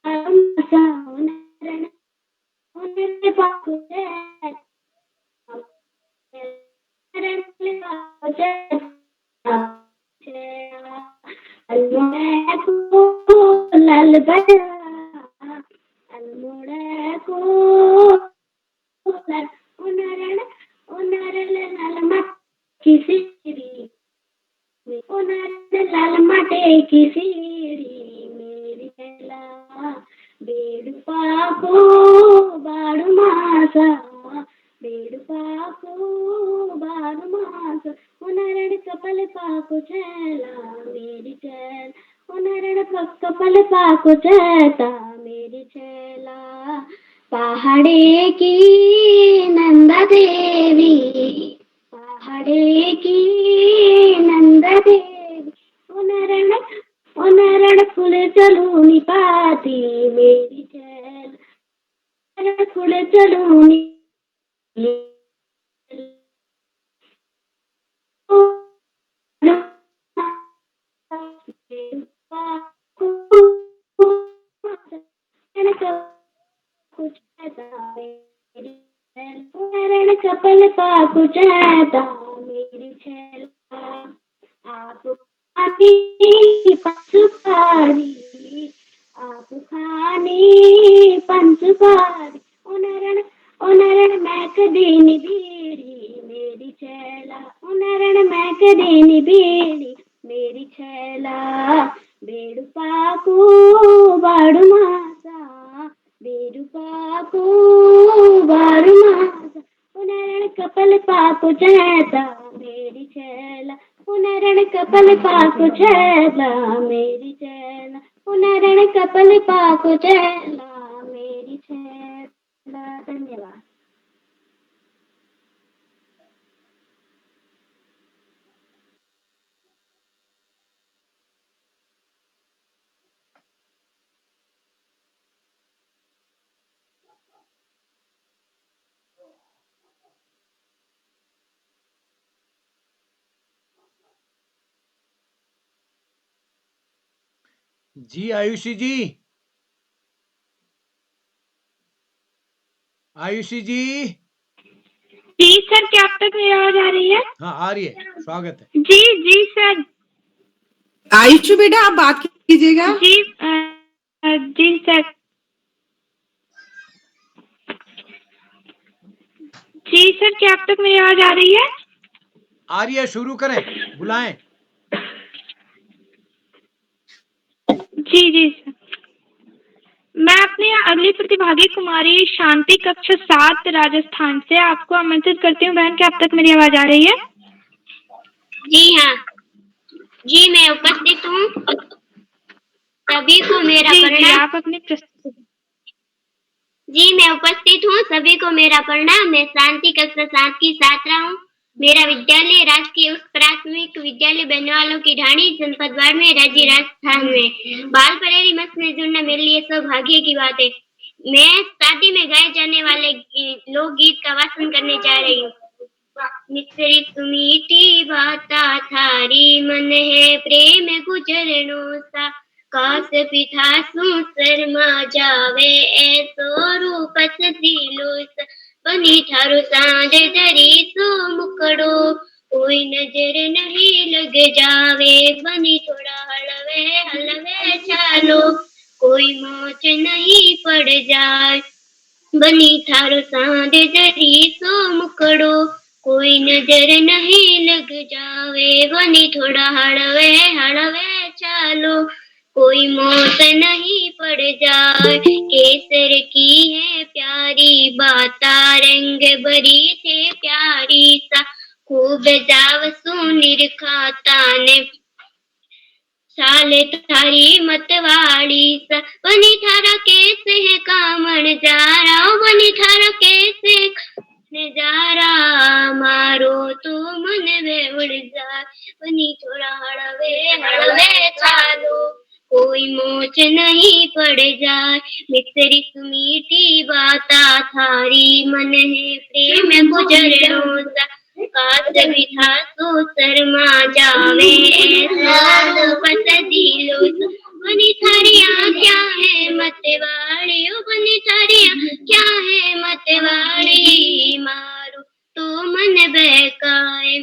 बारुमासा, उनरण उनरण पाकु चैता, उनरण पाकु चैता छैला। लाल बजा की सीढ़ी मेरी चला बेड़ पाको बारू मासा बेड़ पाको बारू मासा उनरण कपल पाको चला मेरी चैल उनरण कपल पाको चैता मेरी चैला पहाड़े की नंदा देवी पहाड़े की नंदा देवी उनरण उनरण फूल चलूनी पाती मेरी चैल उनरण फूल चलूनी कपल पाकु चैता मेरी छैला आप खानी पंचुकारी आप खानी पंचुकारी उनरण उनरण मैक दीनी बीड़ी मेरी छैला उनरण मैक दीनी बीड़ी मेरी छैला बेड़ु पाकू बाड़ू मासा बेड़ु पाकू बाड़ू मासा उनरण कपल पाकु चैता मेरी छैला उनरण कपल पाकु चैला मेरी छैला उनरण कपल पाकु चैला मेरी छैला। धन्यवाद। जी आयुषी जी, आयुषी जी। जी सर, क्या आप तक मेरी आवाज आ रही है? हाँ आ रही है, स्वागत है। जी जी सर। आयुषी बेटा आप बात कीजिएगा। जी जी सर। जी सर, क्या आप तक मेरी आवाज आ रही है? आ रही है, शुरू करें, बुलाएं। जी जी सर। मैं अपनी अगली प्रतिभागी कुमारी शांति कक्षा 7 राजस्थान से आपको आमंत्रित करती हूँ। बहन, क्या आप तक मेरी आवाज आ रही है? जी हाँ जी, मैं उपस्थित हूँ। सभी को मेरा प्रणाम। आप अपनी प्रस्तुति। जी मैं उपस्थित हूँ। सभी को मेरा प्रणाम। मैं शांति कक्षा 7 की छात्रा हूँ। मेरा विद्यालय राजकीय उच्च प्राथमिक विद्यालय बनवालों की ढाणी, जनपद बाड़मेर, राज्य राजस्थान में। बाल परेरी मंच में जुड़ना मेरे लिए सौभाग्य की बात है। मैं शादी में गाए जाने वाले लोकगीत का वाचन करने जा रही हूँ। मिश्री सुमीठी बाता थारी, मन है प्रेम गुजरनो सा। काश पिता सु शर्मा जावे, ऐसो रूप सजीलो सा। बनी थारो सांझ जरी सो मुकड़ो, कोई नजर नहीं लग जावे। बनी थोड़ा हलवे हलवे चालो, कोई मोच नहीं पड़ जाए। बनी थारो सांझ जरी सो मुकड़ो, कोई नजर नहीं लग जावे। बनी थोड़ा हड़वे हड़वे चालो, कोई मौत नहीं पड़ जाए। केसर की है प्यारी बाता, रंग बरी थे प्यारी सा। खूब जाव सुनिर खाता ने, साले थारी मतवाड़ी सा। बनी थारा केस है कामण जारा, बनी थारा केस है नजारा। मारो तो मन में उड़ जाए। बनी थोड़ा हड़वे हड़वे चालो, कोई मोच नहीं पड़ जाए। मिश्री सुमीठी बाता थारी, मन है प्रेम गुजरनो सा। काश भी था तो शर्मा जावे, ऐसा रूप सजीलो सा। बनी थारियां क्या है मतवाड़ी, ओ बनी थारियां क्या है मतवाड़ी। मारो तो मन बहकाए।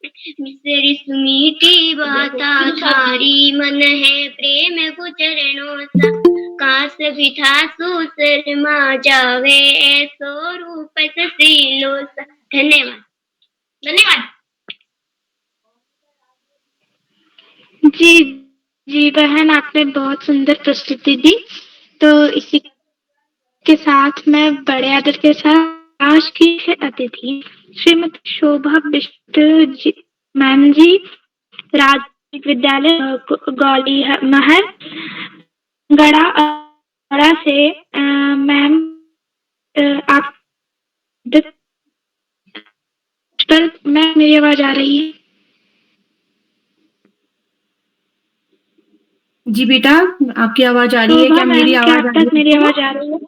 मिश्री सुमीठी बाता थारी, मन है प्रेम गुजरनो सा। काश भी था सो शर्मा जावे, ऐसो रूप सजीलो सा। धन्यवाद। धन्यवाद। जी जी बहन, आपने बहुत सुंदर प्रस्तुति दी। तो इसी के साथ मैं बड़े आदर के साथ आज की मुख्य अतिथि श्रीमती शोभा बिष्ट जी मैम जी, राजकीय विद्यालय गौली महर गड़ा से मैम आप मैम मेरी आवाज आ रही है? जी बेटा, आपकी आवाज आ रही है क्या? मेरी आवाज आ रही है? मेरी आवाज आ रही है?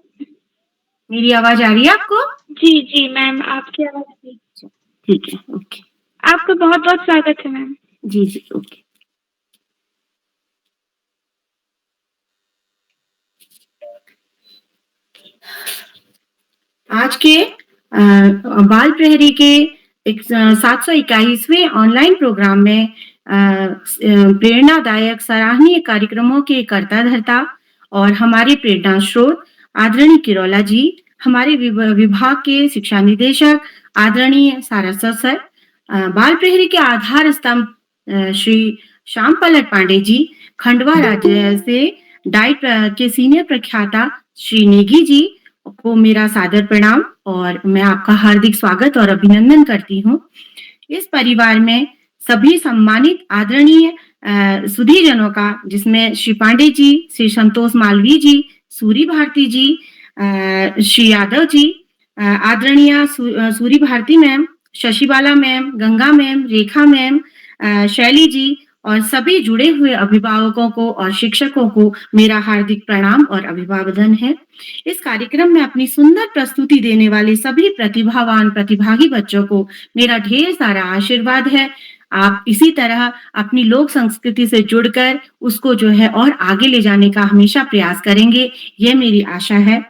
मेरी आवाज आ रही है आपको? जी जी मैम, आपकी आवाज आ रही है। ठीक है, ओके। आपका बहुत बहुत स्वागत है मैम। जी जी, ओके। आज के बाल प्रहरी के 721वें ऑनलाइन प्रोग्राम में प्रेरणादायक सराहनीय कार्यक्रमों के कर्ता धर्ता और हमारे प्रेरणा स्रोत आदरणीय किरोला जी, हमारे विभाग के शिक्षा निदेशक आदरणीय सारस्वत सर, बाल प्रहरी के आधार स्तंभ श्री श्याम पलट पांडे जी, खंडवा राज्य से डाइट के सीनियर प्रख्याता श्री नेगी जी को मेरा सादर प्रणाम और मैं आपका हार्दिक स्वागत और अभिनंदन करती हूँ। इस परिवार में सभी सम्मानित आदरणीय सुधीजनों का, जिसमें श्री पांडे जी, श्री संतोष मालवीय जी, सूरी भारती जी, श्री यादव जी, आदरणीय Suri Bharti ma'am, Shashibala ma'am, Ganga ma'am, Rekha ma'am, Shaili ji और सभी जुड़े हुए अभिभावकों को और शिक्षकों को मेरा हार्दिक प्रणाम और अभिवादन है। इस कार्यक्रम में अपनी सुंदर प्रस्तुति देने वाले सभी प्रतिभावान प्रतिभागी बच्चों को मेरा ढेर सारा आशीर्वाद है। आप इसी तरह अपनी लोक संस्कृति से जुड़कर उसको जो है और आगे ले जाने का हमेशा प्रयास करेंगे, ये मेरी आशा है।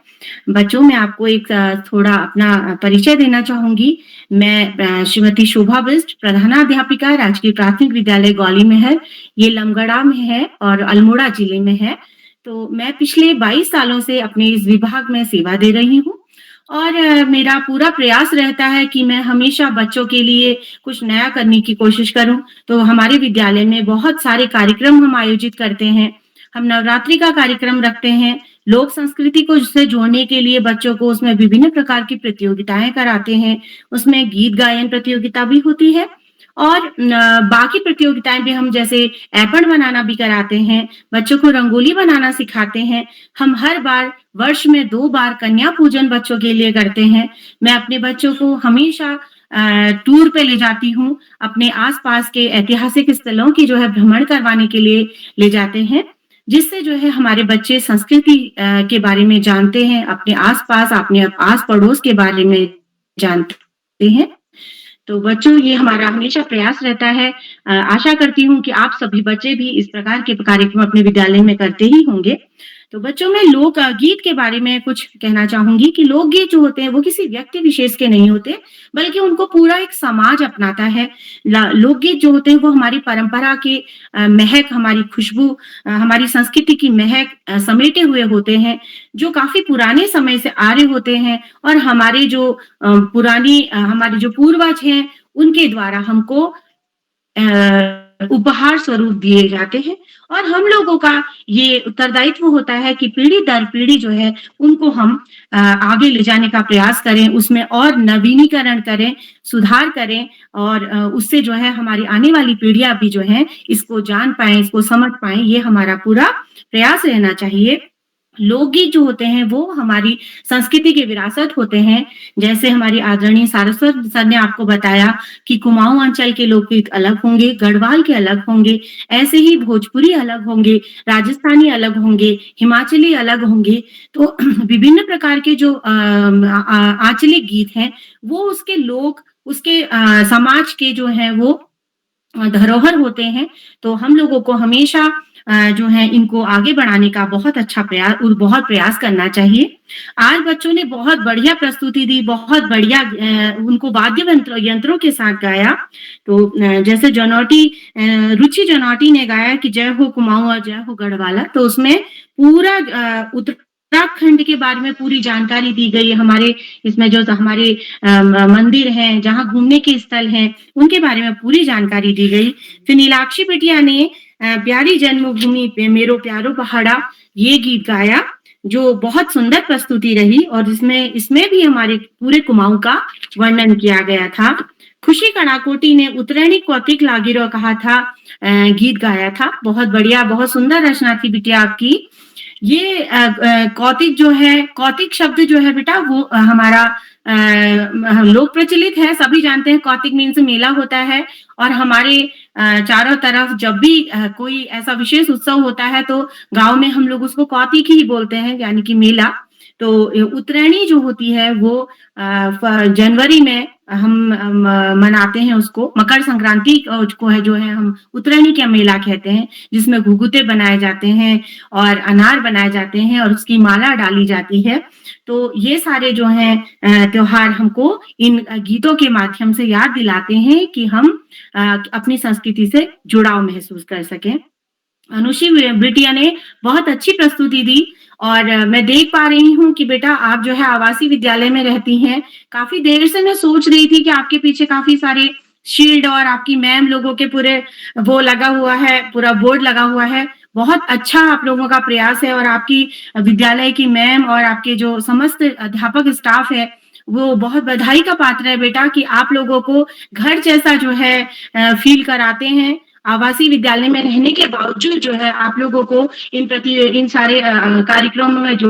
बच्चों, मैं आपको एक थोड़ा अपना परिचय देना चाहूंगी। मैं श्रीमती शोभा बिष्ट, प्रधानाध्यापिका, राजकीय प्राथमिक विद्यालय गौली में है, ये लमगड़ा में है और अल्मोड़ा जिले में है। तो मैं पिछले 22 सालों से अपने इस विभाग में सेवा दे रही हूँ और मेरा पूरा प्रयास रहता है कि मैं हमेशा बच्चों के लिए कुछ नया करने की कोशिश करूं। तो हमारे विद्यालय में बहुत सारे कार्यक्रम हम आयोजित करते हैं। हम नवरात्रि का कार्यक्रम रखते हैं, लोक संस्कृति को उससे जोड़ने के लिए बच्चों को उसमें विभिन्न प्रकार की प्रतियोगिताएं कराते हैं। उसमें गीत गायन प्रतियोगिता भी होती है और बाकी प्रतियोगिताएं भी हम जैसे ऐपण बनाना भी कराते हैं, बच्चों को रंगोली बनाना सिखाते हैं। हम हर बार वर्ष में 2 बार कन्या पूजन बच्चों के लिए करते हैं। मैं अपने बच्चों को हमेशा टूर पे ले जाती हूँ, अपने आसपास के ऐतिहासिक स्थलों की जो है भ्रमण करवाने के लिए ले जाते हैं, जिससे जो है हमारे बच्चे संस्कृति के बारे में जानते हैं, अपने आसपास, अपने आस पड़ोस के बारे में जानते हैं। तो बच्चों, ये हमारा हमेशा प्रयास रहता है। आशा करती हूँ कि आप सभी बच्चे भी इस प्रकार के कार्यक्रम अपने विद्यालय में करते ही होंगे। तो बच्चों, मैं लोक गीत के बारे में कुछ कहना चाहूंगी कि लोकगीत जो होते हैं वो किसी व्यक्ति विशेष के नहीं होते, बल्कि उनको पूरा एक समाज अपनाता है। लोकगीत जो होते हैं वो हमारी परंपरा के महक, हमारी खुशबू, हमारी संस्कृति की महक समेटे हुए होते हैं, जो काफी पुराने समय से आ रहे होते हैं और हमारे जो हमारे जो पूर्वज हैं उनके द्वारा हमको उपहार स्वरूप दिए जाते हैं और हम लोगों का ये उत्तरदायित्व होता है कि पीढ़ी दर पीढ़ी जो है उनको हम आगे ले जाने का प्रयास करें, उसमें और नवीनीकरण करें, सुधार करें और उससे जो है हमारी आने वाली पीढ़ियां भी जो है इसको जान पाएं, इसको समझ पाएं। ये हमारा पूरा प्रयास रहना चाहिए। लोकगीत जो होते हैं वो हमारी संस्कृति की विरासत होते हैं। जैसे हमारी आदरणीय सारस्वत सर ने आपको बताया कि कुमाऊं अंचल के लोकगीत अलग होंगे, गढ़वाल के अलग होंगे, ऐसे ही भोजपुरी अलग होंगे, राजस्थानी अलग होंगे, हिमाचली अलग होंगे। तो विभिन्न प्रकार के जो आंचलिक गीत हैं वो उसके लोक, उसके समाज के जो है वो धरोहर होते हैं। तो हम लोगों को हमेशा जो है इनको आगे बढ़ाने का बहुत प्रयास करना चाहिए। आज बच्चों ने बहुत बढ़िया प्रस्तुति दी, बहुत बढ़िया उनको वाद्य यंत्रों के साथ गाया। तो जैसे रुचि जनौटी ने गाया कि जय हो कुमाऊं और जय हो गढ़वाला, तो उसमें पूरा उत्तराखंड के बारे में पूरी जानकारी दी गई। हमारे इसमें जो हमारे मंदिर हैं, जहाँ घूमने के स्थल हैं, उनके बारे में पूरी जानकारी दी गई। फिर नीलाक्षी बिटिया ने प्यारी जन्मभूमि पे मेरो प्यारो पहाड़ा ये गीत गाया, जो बहुत सुंदर प्रस्तुति रही और इसमें भी हमारे पूरे कुमाऊं का वर्णन किया गया था। खुशी कणाकोटी ने उतरणी कौतिक लागिरो कहा था, गीत गाया था। बहुत बढ़िया, बहुत सुंदर रचना थी बिटिया आपकी। ये कौतिक जो है, कौतिक शब्द जो है बेटा वो हमारा लोक प्रचलित है, सभी जानते हैं। कौतिक मीन्स मेला होता है और हमारे चारों तरफ जब भी कोई ऐसा विशेष उत्सव होता है तो गांव में हम लोग उसको कौतिक ही बोलते हैं, यानी कि मेला। तो उतरैणी जो होती है वो जनवरी में हम मनाते हैं उसको। मकर संक्रांति को है जो है हम उतरैणी का मेला कहते हैं, जिसमें घुघुते बनाए जाते हैं और अनार बनाए जाते हैं और उसकी माला डाली जाती है। तो ये सारे जो हैं त्योहार हमको इन गीतों के माध्यम से याद दिलाते हैं कि हम अपनी संस्कृति से जुड़ाव महसूस कर सकें। अनुषी बिटिया ने बहुत अच्छी प्रस्तुति दी और मैं देख पा रही हूँ कि बेटा आप जो है आवासीय विद्यालय में रहती हैं। काफी देर से मैं सोच रही थी कि आपके पीछे काफी सारे शील्ड और आपकी मैम लोगों के पूरे वो लगा हुआ है, पूरा बोर्ड लगा हुआ है। बहुत अच्छा आप लोगों का प्रयास है और आपकी विद्यालय की मैम और आपके जो समस्त अध्यापक स्टाफ है वो बहुत बधाई का पात्र है बेटा कि आप लोगों को घर जैसा जो है फील कराते हैं। आवासीय विद्यालय में रहने के बावजूद जो है आप लोगों को इन सारे कार्यक्रमों में जो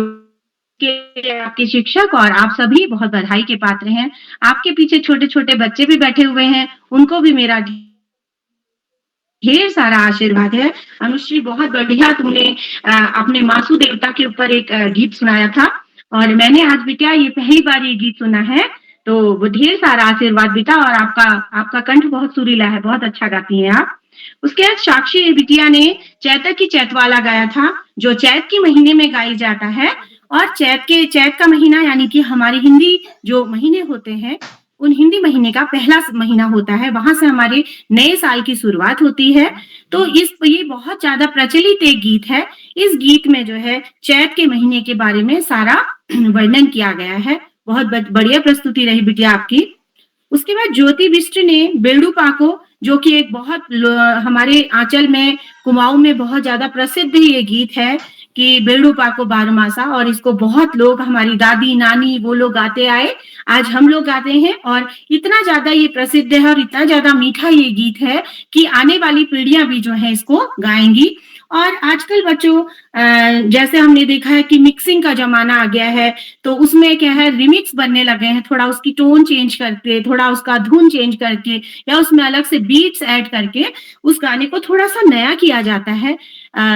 के आपके शिक्षक और आप सभी बहुत बधाई के पात्र हैं। आपके पीछे छोटे छोटे बच्चे भी बैठे हुए हैं, उनको भी मेरा ढेर सारा आशीर्वाद है। अनुश्री बहुत बढ़िया तुमने अपने मासू देवता के ऊपर एक गीत सुनाया था और मैंने आज बिटिया ये पहली बार ये गीत सुना है, तो वो ढेर सारा आशीर्वाद बेटा। और आपका कंठ बहुत सुरीला है, बहुत अच्छा गाती हैं आप। उसके बाद साक्षी बिटिया ने चैतक की चैतवाला गाया था, जो चैत के महीने में गाई जाता है। और चैत का महीना यानी कि हमारे हिंदी जो महीने होते हैं उन हिंदी महीने का पहला महीना होता है, वहां से हमारे नए साल की शुरुआत होती है। तो ये बहुत ज्यादा प्रचलित एक गीत है। इस गीत में जो है चैत के महीने के बारे में सारा वर्णन किया गया है। बहुत बढ़िया प्रस्तुति रही बिटिया आपकी। उसके बाद ज्योति बिष्ट ने बेड़ू पाको, जो कि एक बहुत हमारे आंचल में कुमाऊं में बहुत ज्यादा प्रसिद्ध ये गीत है कि बेड़ू पाको बारमासा, और इसको बहुत लोग हमारी दादी नानी वो लोग गाते आए, आज हम लोग गाते हैं। और इतना ज्यादा ये प्रसिद्ध है और इतना ज्यादा मीठा ये गीत है कि आने वाली पीढ़ियां भी जो है इसको गाएंगी। और आजकल बच्चों जैसे हमने देखा है कि मिक्सिंग का जमाना आ गया है, तो उसमें क्या है रिमिक्स बनने लगे हैं, थोड़ा उसकी टोन चेंज करके, थोड़ा उसका धुन चेंज करके या उसमें अलग से बीट्स ऐड करके उस गाने को थोड़ा सा नया किया जाता है।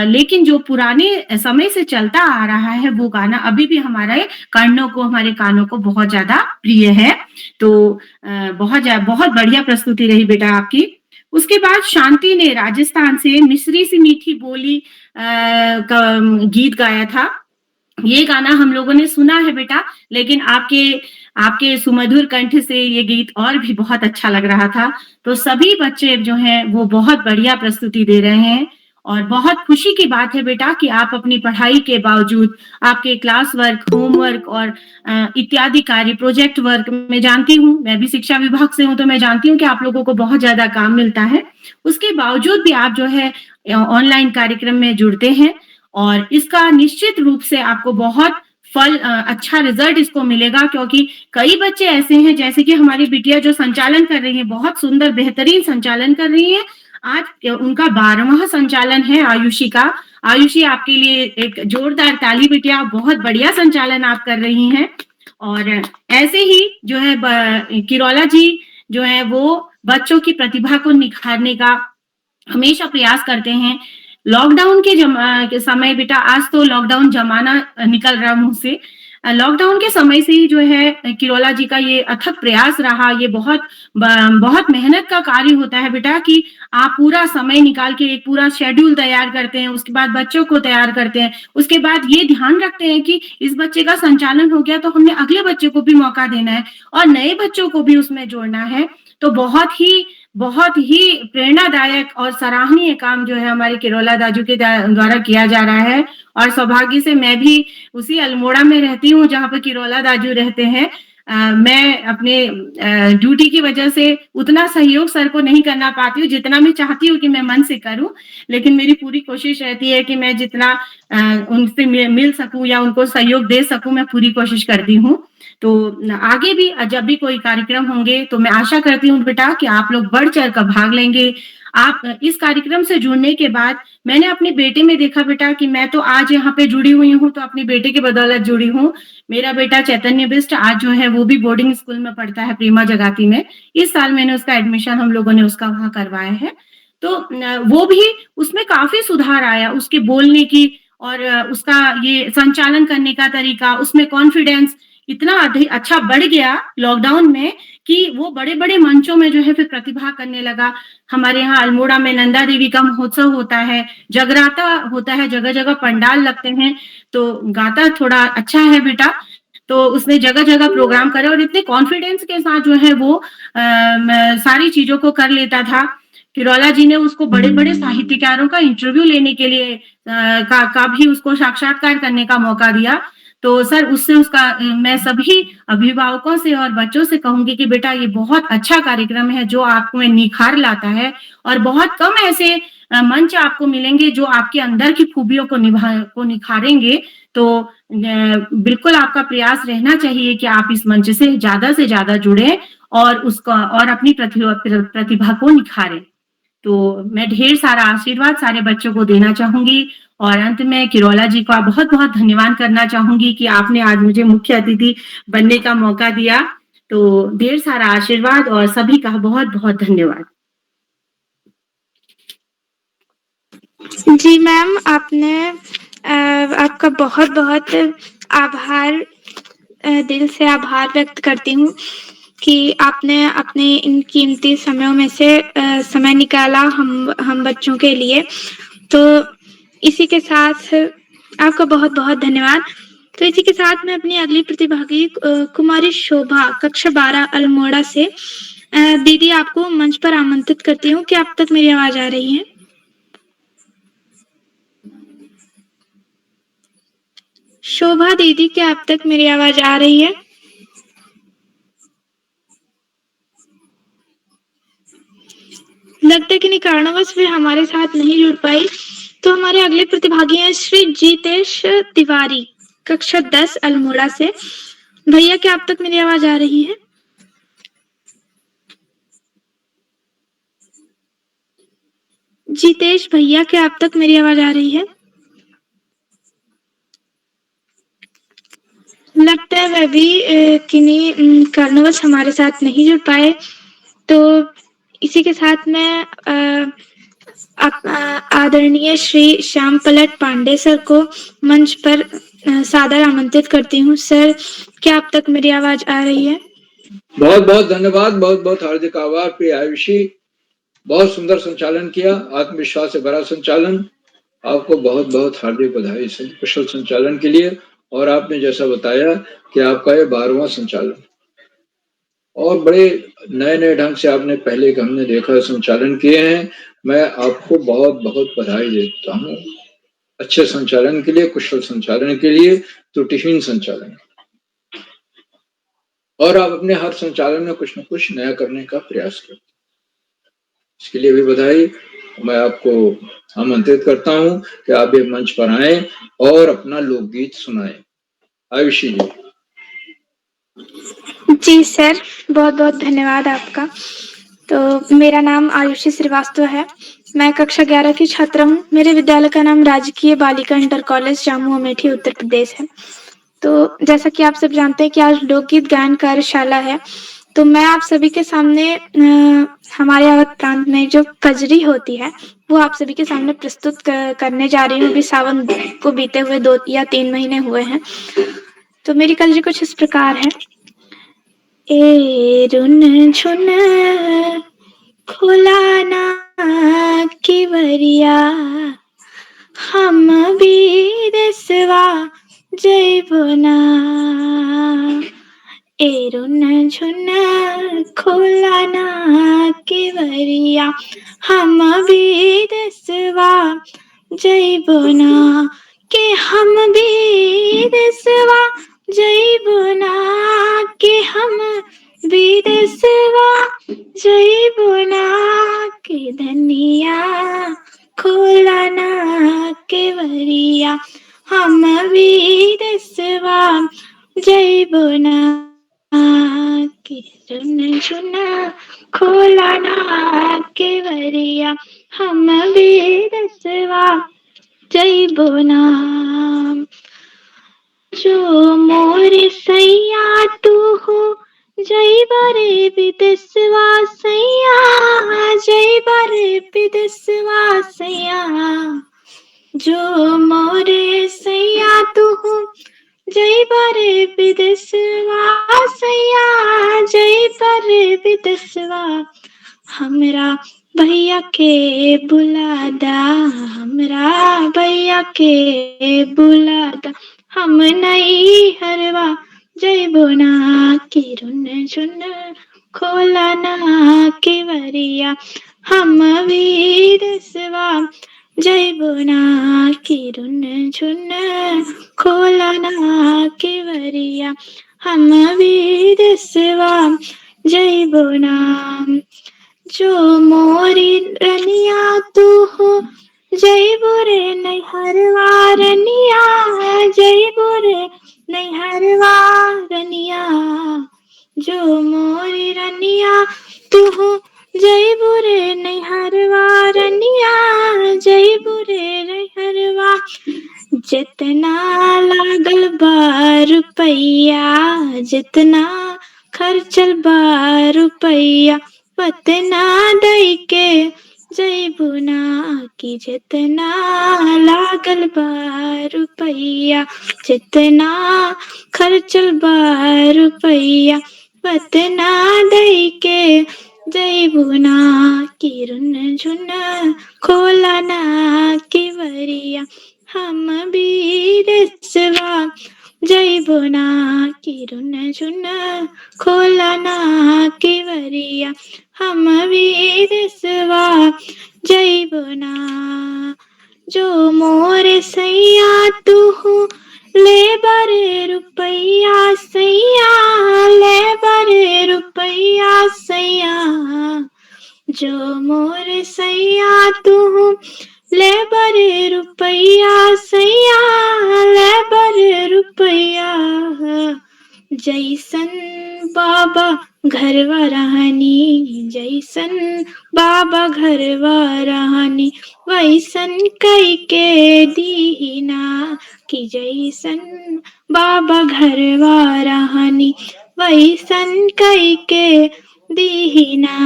लेकिन जो पुराने समय से चलता आ रहा है वो गाना अभी भी हमारे कानों को बहुत ज्यादा प्रिय है। तो बहुत बढ़िया प्रस्तुति रही बेटा आपकी। उसके बाद शांति ने राजस्थान से मिश्री सी मीठी बोली का गीत गाया था। ये गाना हम लोगों ने सुना है बेटा, लेकिन आपके सुमधुर कंठ से ये गीत और भी बहुत अच्छा लग रहा था। तो सभी बच्चे जो हैं वो बहुत बढ़िया प्रस्तुति दे रहे हैं और बहुत खुशी की बात है बेटा कि आप अपनी पढ़ाई के बावजूद आपके क्लास वर्क, होमवर्क और इत्यादि कार्य, प्रोजेक्ट वर्क, मैं जानती हूँ, मैं भी शिक्षा विभाग से हूँ तो मैं जानती हूँ कि आप लोगों को बहुत ज्यादा काम मिलता है। उसके बावजूद भी आप जो है ऑनलाइन कार्यक्रम में जुड़ते हैं और इसका निश्चित रूप से आपको बहुत अच्छा रिजल्ट इसको मिलेगा, क्योंकि कई बच्चे ऐसे हैं जैसे कि हमारी बिटिया जो संचालन कर रही है, बहुत सुंदर बेहतरीन संचालन कर रही है। आज उनका 12वां संचालन है आयुषी का। आयुषी आपके लिए एक जोरदार ताली बिटिया, बहुत बढ़िया संचालन आप कर रही हैं। और ऐसे ही जो है किरौला जी जो है वो बच्चों की प्रतिभा को निखारने का हमेशा प्रयास करते हैं। लॉकडाउन के समय बेटा, आज तो लॉकडाउन जमाना निकल रहा मुंह से, लॉकडाउन के समय से ही जो है किरौला जी का ये अथक प्रयास रहा। ये बहुत मेहनत का कार्य होता है बेटा कि आप पूरा समय निकाल के एक पूरा शेड्यूल तैयार करते हैं, उसके बाद बच्चों को तैयार करते हैं, उसके बाद ये ध्यान रखते हैं कि इस बच्चे का संचालन हो गया तो हमने अगले बच्चे को भी मौका देना है और नए बच्चों को भी उसमें जोड़ना है। तो बहुत ही प्रेरणादायक और सराहनीय काम जो है हमारे किरौला दाजू के द्वारा किया जा रहा है। और सौभाग्य से मैं भी उसी अल्मोड़ा में रहती हूँ जहाँ पर किरौला दाजू रहते हैं। मैं अपने ड्यूटी की वजह से उतना सहयोग सर को नहीं करना पाती हूँ, जितना मैं चाहती हूँ कि मैं मन से करूँ। लेकिन मेरी पूरी कोशिश रहती है कि मैं जितना उनसे मिल सकूँ या उनको सहयोग दे सकूँ, मैं पूरी कोशिश करती हूँ। तो आगे भी जब भी कोई कार्यक्रम होंगे, तो मैं आशा करती हूँ बेटा कि आप लोग बढ़-चढ़ कर भाग लेंगे। आप इस कार्यक्रम से जुड़ने के बाद मैंने अपने बेटे में देखा बेटा कि मैं तो आज यहाँ पे जुड़ी हुई हूँ, तो अपने बेटे की बदौलत जुड़ी हूँ। मेरा बेटा चैतन्य बिष्ट आज जो है वो भी बोर्डिंग स्कूल में पढ़ता है प्रेमा जगाती में। इस साल मैंने उसका एडमिशन हम लोगों ने उसका वहाँ करवाया है। तो वो भी उसमें काफ़ी सुधार आया, उसके बोलने की और उसका ये संचालन करने का तरीका, उसमें कॉन्फिडेंस इतना अच्छा बढ़ गया लॉकडाउन में कि वो बड़े-बड़े मंचों में जो है फिर प्रतिभा करने लगा। हमारे यहाँ अल्मोड़ा में नंदा देवी का महोत्सव होता है, जगराता होता है, जगह-जगह पंडाल लगते हैं, तो गाता थोड़ा अच्छा है बेटा। तो उसने जगह-जगह प्रोग्राम करे और इतने कॉन्फिडेंस के साथ जो है वो सारी चीज़ों को कर लेता था। किरौला जी ने उसको बड़े-बड़े साहित्यकारों का इंटरव्यू लेने के लिए का भी उसको साक्षात्कार करने का मौका दिया। तो सर उससे उसका मैं सभी अभिभावकों से और बच्चों से कहूँगी कि बेटा ये बहुत अच्छा कार्यक्रम है जो आप में निखार लाता है और बहुत कम ऐसे मंच आपको मिलेंगे जो आपके अंदर की खूबियों को निखारेंगे। तो बिल्कुल आपका प्रयास रहना चाहिए कि आप इस मंच से ज़्यादा जुड़ें और उसका और अपनी प्रतिभा को निखारें। तो मैं ढेर सारा आशीर्वाद सारे बच्चों को देना चाहूँगी और अंत में किरौला जी का बहुत-बहुत धन्यवाद करना चाहूँगी कि आपने आज मुझे मुख्य अतिथि बनने का मौका दिया। तो ढेर सारा आशीर्वाद और सभी का बहुत-बहुत धन्यवाद। जी मैम, आपका बहुत-बहुत आभार दिल से आभार व्यक्त करती हूँ कि आपने अपने इन कीमती समयों में से समय निकाला हम बच्चों के लिए। तो इसी के साथ आपका बहुत-बहुत धन्यवाद। तो इसी के साथ मैं अपनी अगली प्रतिभागी कुमारी शोभा कक्षा 12 अल्मोड़ा से दीदी आपको मंच पर आमंत्रित करती हूँ। क्या अब तक मेरी आवाज़ आ रही है? शोभा दीदी, क्या अब तक मेरी आवाज़ आ रही है? लगता है किन्हीं कारणवश वे हमारे साथ नहीं जुड़ पाई। तो हमारे अगले प्रतिभागी हैं श्री जीतेश तिवारी, कक्षा 10 अल्मोड़ा से। भैया, क्या अब तक मेरी आवाज़ आ रही है? जीतेश भैया, क्या अब तक मेरी आवाज़ आ रही है? लगता है वह भी किन्हीं कारणवश हमारे साथ नहीं जुड़ पाए। तो इसी के साथ मैं आदरणीय श्री श्याम पलट पांडे सर को मंच पर सादर आमंत्रित करती हूँ। सर, क्या अब तक मेरी आवाज़ आ रही है? बहुत बहुत धन्यवाद, बहुत बहुत हार्दिक आभार प्रिय आयुषी। बहुत सुंदर संचालन किया, आत्मविश्वास से भरा संचालन। आपको बहुत बहुत हार्दिक बधाई कुशल संचालन के लिए। और आपने जैसा बताया कि आपका ये 12वां संचालन और बड़े नए ढंग से आपने पहले के हमने देखा संचालन किए हैं। मैं आपको बहुत बहुत बधाई देता हूँ अच्छे संचालन के लिए, कुशल संचालन के लिए, त्रुटिहीन संचालन। और आप अपने हर संचालन में कुछ न कुछ नया करने का प्रयास करते, इसके लिए भी बधाई। मैं आपको आमंत्रित करता हूं कि आप ये मंच पर आएं और अपना लोकगीत सुनाएं। आयुषी जी। जी सर, बहुत बहुत धन्यवाद आपका। तो मेरा नाम आयुषी श्रीवास्तव है। मैं कक्षा 11 की छात्रा हूँ। मेरे विद्यालय का नाम राजकीय बालिका इंटर कॉलेज जामू अमेठी उत्तर प्रदेश है। तो जैसा कि आप सब जानते हैं कि आज लोकगीत गायन कार्यशाला है, तो मैं आप सभी के सामने हमारे अवध प्रांत में जो कजरी होती है वो आप सभी के सामने प्रस्तुत करने जा रही हूँ। अभी सावन को बीते हुए 2 या 3 महीने हुए हैं। तो मेरी कजरी कुछ इस प्रकार है। ए रुन झुन खुलाना किवरिया, हम भी देसवा जैबना। ए रुन झुन खुलाना किवरिया, हम भी देसवा जैबना। के हम भी देसवा जइबुना के हम विदेशवा, जइबुना के धनिया खोलना केवरिया, हम विदेशवा जइबुना के झुन झुन खोलना केवरिया, हम विदेशवा जइबुना। जो मोरे सैया तू हो जइबरे विदेशवा सैया, जइबरे विदेशवा सैया, जो मोरे सैया तू हो जइबरे विदेशवा सैया, जइबरे विदेशवा, हमरा भैया के बुलादा, हमरा भैया के बुलादा, हम नहीं हरवा जइबुना के रुन झुन खोलना केवरिया, हम विदेशवा जइबुना के रुन झुन खोलना केवरिया, हम विदेशवा जइबुना। जो मोरी रनिया तू हो जइबुरे नैहरवा रनिया, जइबुरे नैहरवा रनिया, जो मोरी रनिया तू हो जइबुरे नैहरवा रनिया, जइबुरे नैहरवा, जितना लागल बा रुपैया, जितना खर्चल बा रुपैया, पतना दई के जइबुना की, जितना लागल बा रुपैया, जितना खर्चल बा रुपैया, पतना दई के जइबुना की, रुन झुन खोलना केवरिया, हम विदेशवा जइबुना की, रुन झुन खोलना केवरिया, हम विदेशवा जइबुना। जो मोरे सैया तू हो ले बरे रुपैया सैया, ले बरे रुपैया सैया, जो मोरे सैया तू हो ले बरे रुपैया सैया, ले बरे रुपैया, जैसन बाबा घरवा रहनी, जैसन बाबा घरवा रहनी, वैसन कई के दीना कि, जैसन बाबा घरवा रहनी, वैसन कई के दीना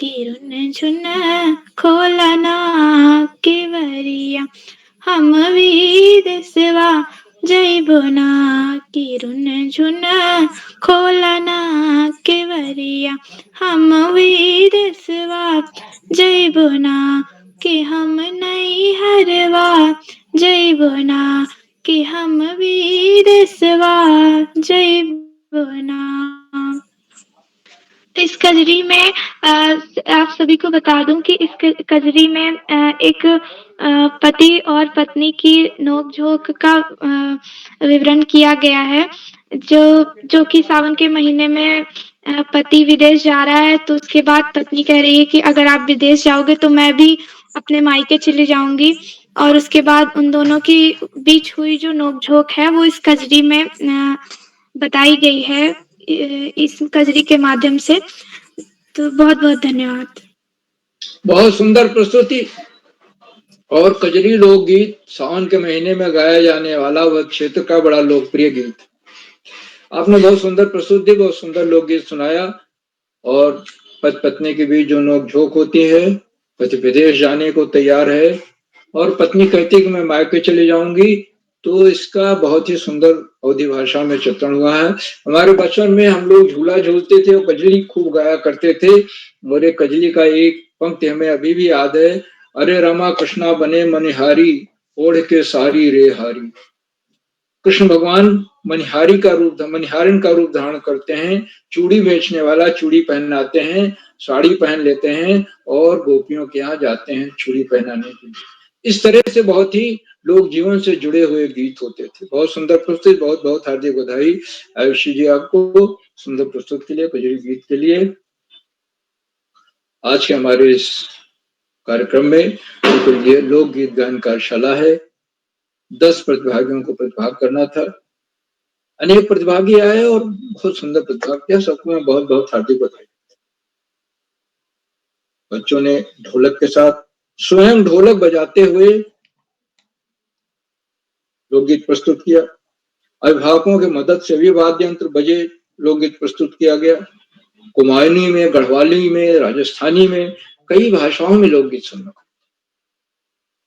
कि, रुन झुन खोलना केवरिया, हम विदेशवा जइबुना की, रुन झुन खोलना केवरिया, हम विदेशवा जइबुना कि, हम नहीं हरवा जइबुना कि, हम विदेशवा जइबुना। इस कजरी में आप सभी को बता दूं कि इस कजरी में एक पति और पत्नी की नोक-झोंक का विवरण किया गया है, जो कि सावन के महीने में पति विदेश जा रहा है, तो उसके बाद पत्नी कह रही है कि अगर आप विदेश जाओगे तो मैं भी अपने मायके चली जाऊंगी, और उसके बाद उन दोनों की बीच हुई जो नोक-झोंक है वो इस कजरी में बताई गई है, इस कजरी के माध्यम से। तो बहुत बहुत धन्यवाद। बहुत सुंदर प्रस्तुति। और कजरी लोकगीत सावन के महीने में गाया जाने वाला वह क्षेत्र का बड़ा लोकप्रिय गीत। आपने बहुत सुंदर प्रस्तुति, बहुत सुंदर लोकगीत सुनाया। और पति पत्नी के बीच जो नोक-झोंक होती है, पति विदेश जाने को तैयार है और पत्नी कहती है कि मैं मायके चली जाऊंगी, तो इसका बहुत ही सुंदर अवधी भाषा में चित्रण हुआ है। हमारे बचपन में हम लोग झूला झूलते थे और कजरी खूब गाया करते थे, और एक कजरी का एक पंक्ति हमें अभी भी याद है, अरे रमा कृष्णा बने मनिहारी, ओढ़ के सारी रे हारी। कृष्ण भगवान मनिहारिन का रूप धारण करते हैं, चूड़ी बेचने वाला चूड़ी पहनाते हैं, साड़ी पहन लेते हैं और गोपियों के यहाँ जाते हैं चूड़ी पहनाने के लिए। इस तरह से बहुत ही लोक जीवन से जुड़े हुए गीत होते थे। बहुत सुंदर प्रस्तुति, बहुत बहुत हार्दिक बधाई आयुषी जी आपको सुंदर प्रस्तुत के लिए, कजरी गीत के लिए। आज के हमारे इस कार्यक्रम में तो ये लोकगीत गायन कार्यशाला है। 10 प्रतिभागियों को प्रतिभाग करना था। अनेक प्रतिभागी आए और बहुत सुंदर प्रतिभाग किया। सबको मैं बहुत बहुत हार्दिक बधाई। बच्चों ने ढोलक के साथ स्वयं ढोलक बजाते हुए लोकगीत प्रस्तुत किया। अभिभावकों की मदद से भी वाद्य यंत्र बजे लोकगीत प्रस्तुत किया गया। कुमाऊनी में, गढ़वाली में, राजस्थानी में, कई भाषाओं में लोकगीत सुनना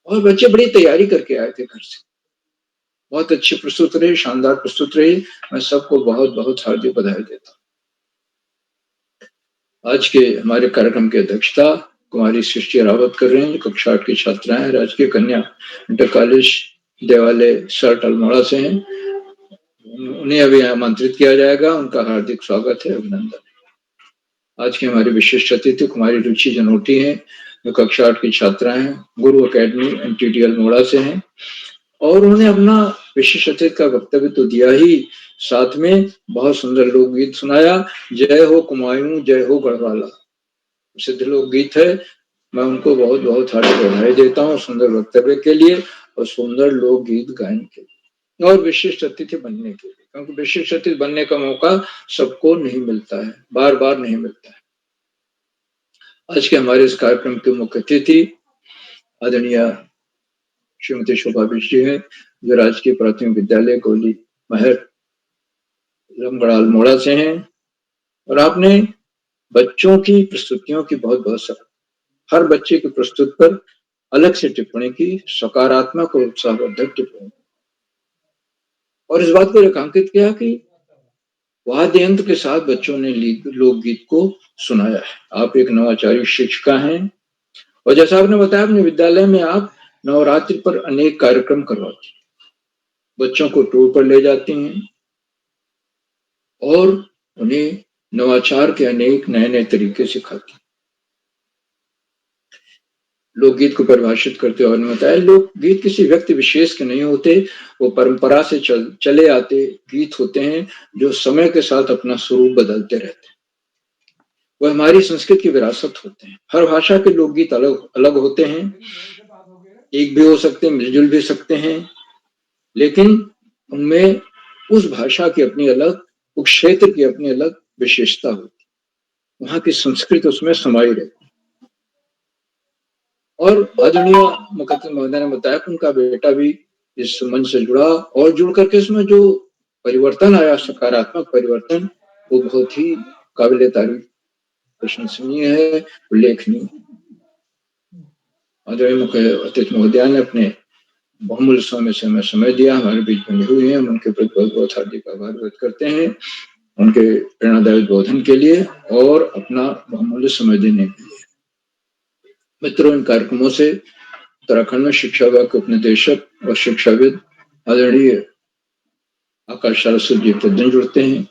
और बच्चे बड़ी तैयारी करके आए थे घर से। बहुत अच्छी प्रस्तुत रही, शानदार प्रस्तुत रही। मैं सबको बहुत बहुत हार्दिक बधाई देता हूँ। आज के हमारे कार्यक्रम की अध्यक्षता कुमारी सृष्टि रावत कर रहे हैं, जो कक्षा 8 की छात्राएं राजकीय कन्या इंटर कॉलेज देवालय सर्ट अल्मोड़ा से हैं। उन्हें अभी आमंत्रित किया जाएगा। उनका हार्दिक स्वागत है, अभिनंदन। आज की हमारी विशिष्ट अतिथि कुमारी रुचि जनोटी हैं, जो कक्षा 8 की छात्रा हैं, गुरु एकेडमी एनटीटी अल्मोड़ा से हैं और उन्होंने अपना विशिष्ट अतिथि का वक्तव्य तो दिया ही, साथ में बहुत सुंदर लोकगीत सुनाया। जय हो कुमायूं, जय हो गढ़वाला प्रसिद्ध लोकगीत है। मैं उनको बहुत बहुत हार्दिक बधाई देता हूँ सुंदर वक्तव्य के लिए और सुंदर लोकगीत गायन के लिए और विशिष्ट अतिथि बनने के लिए, क्योंकि विशिष्ट अतिथि बनने का मौका सबको नहीं मिलता है, बार बार नहीं मिलता है। आज के हमारे इस कार्यक्रम के मुख्य अतिथि आदरणीय श्रीमती शोभा बिष्ट जी है, जो राजकीय प्राथमिक विद्यालय गोली महर लमगड़ा अल्मोड़ा से हैं और आपने बच्चों की प्रस्तुतियों की बहुत बहुत सराहना। हर बच्चे की प्रस्तुत पर अलग से टिप्पणी की, सकारात्मक और उत्साहवर्धक टिप्पणी, और इस बात को रेखांकित किया कि वाद्य यंत्र के साथ बच्चों ने लोकगीत को सुनाया है। आप एक नवाचारी शिक्षिका हैं और जैसा आपने बताया अपने विद्यालय में आप नवरात्रि पर अनेक कार्यक्रम करवाती हैं, बच्चों को टूर पर ले जाती हैं और उन्हें नवाचार के अनेक नए नए तरीके सिखाती हैं। लोकगीत को परिभाषित करते हुए बताया, लोकगीत किसी व्यक्ति विशेष के नहीं होते, वो परंपरा से चले आते गीत होते हैं जो समय के साथ अपना स्वरूप बदलते रहते हैं। वो हमारी संस्कृति की विरासत होते हैं। हर भाषा के लोकगीत अलग अलग होते हैं, एक भी हो सकते हैं, मिलजुल भी सकते हैं, लेकिन उनमें उस भाषा की अपनी अलग, उस क्षेत्र की अपनी अलग विशेषता होती है, वहां की संस्कृति उसमें समाई रहती है। और आदरणीय मुख्यमंत्री महोदय ने बताया कि उनका बेटा भी इस मंच से जुड़ा और जुड़ करके इसमें जो परिवर्तन आया, सकारात्मक परिवर्तन, वो बहुत ही काबिले तारीफ, प्रशंसनीय है, उल्लेखनीय। आदरणीय मुख्य अतिथि महोदय ने अपने बहुमूल्य समय दिया, हमारे बीच बने हुए हैं। हम उनके प्रति बहुत बहुत हार्दिक आभार व्यक्त करते हैं, उनके प्रेरणादायी उद्बोधन के लिए और अपना बहुमूल्य समय देने के लिए। मित्रों, इन कार्यक्रमों से उत्तराखंड में शिक्षा विभाग के उपनिदेशक और शिक्षाविद आदरणीय आकाश सरस्वती जी प्रतिदिन जुड़ते हैं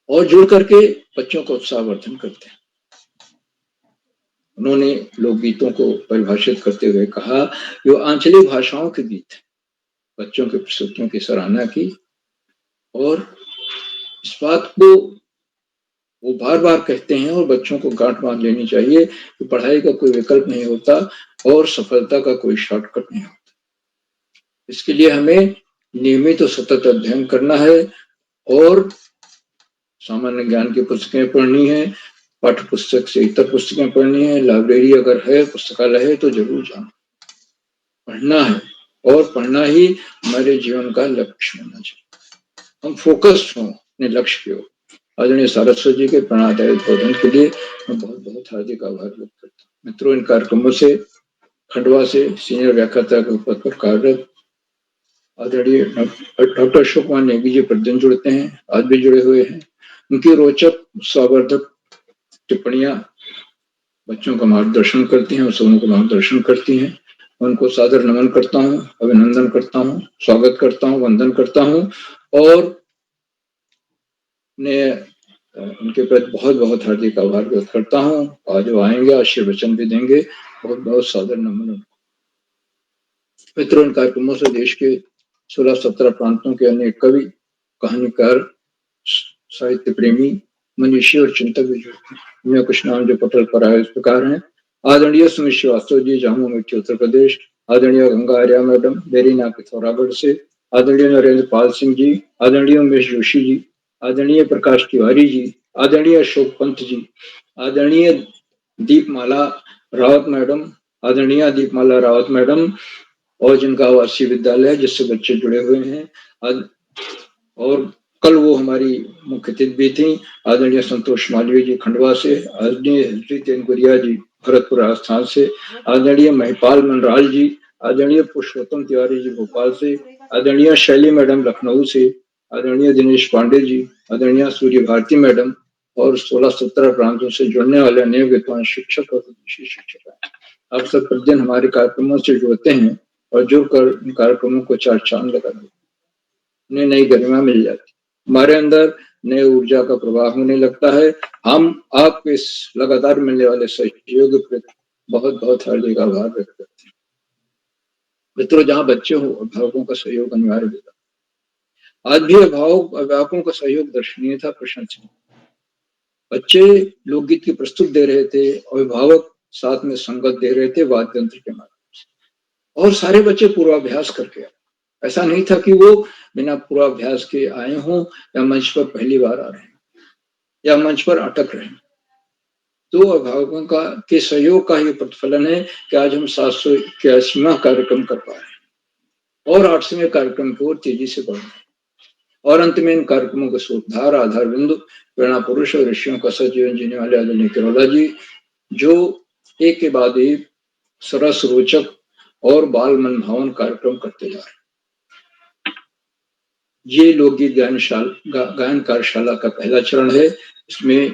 और जुड़ करके बच्चों का उत्साहवर्धन करते हैं। उन्होंने लोकगीतों को परिभाषित करते हुए कहा, जो आंचलिक भाषाओं के गीत, बच्चों की प्रस्तुतियों की सराहना की और इस बात को वो बार बार कहते हैं और बच्चों को गांठ बांध लेनी चाहिए कि पढ़ाई का कोई विकल्प नहीं होता और सफलता का कोई शॉर्टकट नहीं होता। इसके लिए हमें नियमित और सतत अध्ययन करना है और सामान्य ज्ञान की पुस्तकें पढ़नी है, पाठ्य पुस्तक से इतर पुस्तकें पढ़नी है, लाइब्रेरी अगर है, पुस्तकालय है तो जरूर जाना, पढ़ना है और पढ़ना ही हमारे जीवन का लक्ष्य होना चाहिए। हम फोकस्ड हों अपने लक्ष्य की ओर। आदरणीय सारस्वत जी के प्रेरणादायी उद्बोधन के लिए मैं बहुत बहुत हार्दिक आभार व्यक्त करता हूँ। मित्रों, इन कार्यक्रमों से खंडवा से सीनियर व्याख्याता के पद पर कार्यरत आदरणीय डॉक्टर अशोक कुमार नेगी जी प्रतिदिन जुड़ते हैं, आज भी जुड़े हुए हैं। उनकी रोचक उत्साहवर्धक टिप्पणियां बच्चों का मार्गदर्शन करती हैं और सबों को मार्गदर्शन करती हैं। उनको सादर नमन करता हूँ, अभिनंदन करता हूँ, स्वागत करता हूँ, वंदन करता हूँ और उनके प्रति बहुत बहुत हार्दिक आभार व्यक्त करता हूँ। आज वो आएंगे, आशीर्वचन भी देंगे, बहुत बहुत सादर नमन। मित्रों, इन कार्यक्रमों से देश के 16-17 प्रांतों के अनेक कवि, कहानीकार, साहित्य प्रेमी, मनीषी और चिंतक भी जुड़ते हैं। इनमें कुछ नाम जो पटल पर आए इस प्रकार हैं। आदरणीय सुमित श्रीवास्तव जी, जामू मिट्टी, उत्तर प्रदेश। आदरणीय गंगा आर्या मैडम, बेरीना पिथौरागढ़ से। आदरणीय नरेंद्र पाल सिंह जी, आदरणीय उमेश जोशी जी, आदरणीय प्रकाश तिवारी जी, आदरणीय अशोक पंत जी, आदरणीय दीपमाला रावत मैडम, आदरणीय दीपमाला रावत मैडम, और जिनका आवासीय विद्यालय है जिससे बच्चे जुड़े हुए हैं। और कल वो हमारी मुख्य अतिथि भी थी, आदरणीय संतोष मालवीय जी खंडवा से, आदरणीय हृदय गुरिया जी भरतपुर राजस्थान से, आदरणीय महिपाल मनराल जी, आदरणीय पुरुषोत्तम तिवारी जी भोपाल से, आदरणीय शैली मैडम लखनऊ से, आदरणीय दिनेश पांडे जी, आदरणीय सूर्य भारती मैडम, और 16-17 प्रांतों से जुड़ने वाले अनेक विद्वान शिक्षक और विदेशी शिक्षक। आप सब प्रतिदिन हमारे कार्यक्रमों से जुड़ते हैं और जुड़कर इन कार्यक्रमों को चार चांद लगा देते, उन्हें नई गरिमा मिल जाती, हमारे अंदर नए ऊर्जा का प्रवाह होने लगता है। हम आपके इस लगातार मिलने वाले सहयोग के बहुत बहुत हार्दिक आभार व्यक्त करते हैं। मित्रों, जहाँ बच्चे हो, अभिभावकों का सहयोग अनिवार्य होगा। आज भी अभिभावकों का सहयोग दर्शनीय था, प्रशंसनीय। बच्चे लोकगीत की प्रस्तुत दे रहे थे, अभिभावक साथ में संगत दे रहे थे वाद्य यंत्र के माध्यम से, और सारे बच्चे पूर्वाभ्यास करके आए। ऐसा नहीं था कि वो बिना पूर्वाभ्यास के आए हों या मंच पर पहली बार आ रहे हैं या मंच पर अटक रहे हैं। तो अभिभावकों के सहयोग का ही प्रतिफलन है कि आज हम 781वां कार्यक्रम कर पा रहे हैं और 8वें कार्यक्रम की ओर तेजी से बढ़ रहे हैं। और अंत में इन कार्यक्रमों के सूत्रधार, आधार बिंदु, प्रेरणा पुरुष और ऋषियों का सजीवन जीने वाले आदरणीय किरोला जी, जो एक के बाद एक सरस, रोचक और बाल मन भावन कार्यक्रम करते जा रहे हैं। ये लोकगीत गायन कार्यशाला का पहला चरण है। इसमें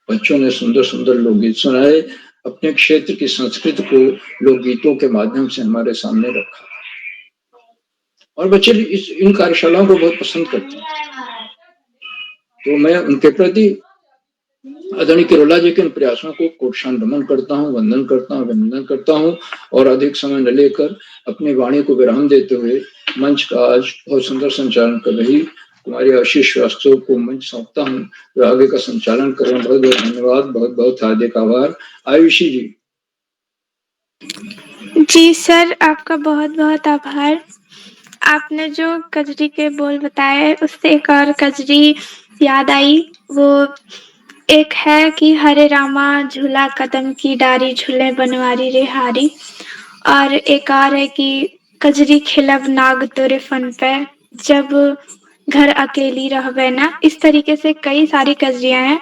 बच्चों ने सुंदर सुंदर लोकगीत सुनाए, अपने क्षेत्र की संस्कृति को लोकगीतों के माध्यम से हमारे सामने रखा, और बच्चे इन कार्यशालाओं को बहुत पसंद करते हैं। तो मैं उनके प्रति आदरणीय किरोला जी के इन प्रयासों को कोटशान नमन करता हूँ, वंदन करता हूँ, अभिनंदन करता हूँ, और अधिक समय न लेकर अपनी वाणी को विराम देते हुए मंच का आज बहुत सुंदर संचालन कर रही कुमारी आशीष श्रीवास्तव को मंच सौंपता हूँ, जो आगे का संचालन कर रहे हैं। बहुत बहुत धन्यवाद, बहुत बहुत हार्दिक आभार। आयुषी जी। जी सर, आपका बहुत बहुत आभार। आपने जो कजरी के बोल बताए उससे एक और कजरी याद आई। वो एक है कि हरे रामा झूला कदम की डारी, झूले बनवारी रे हारी। और एक और है कि कजरी खिलब नाग तोरे फन पे, जब घर अकेली रहबे ना। इस तरीके से कई सारी कजरियां हैं,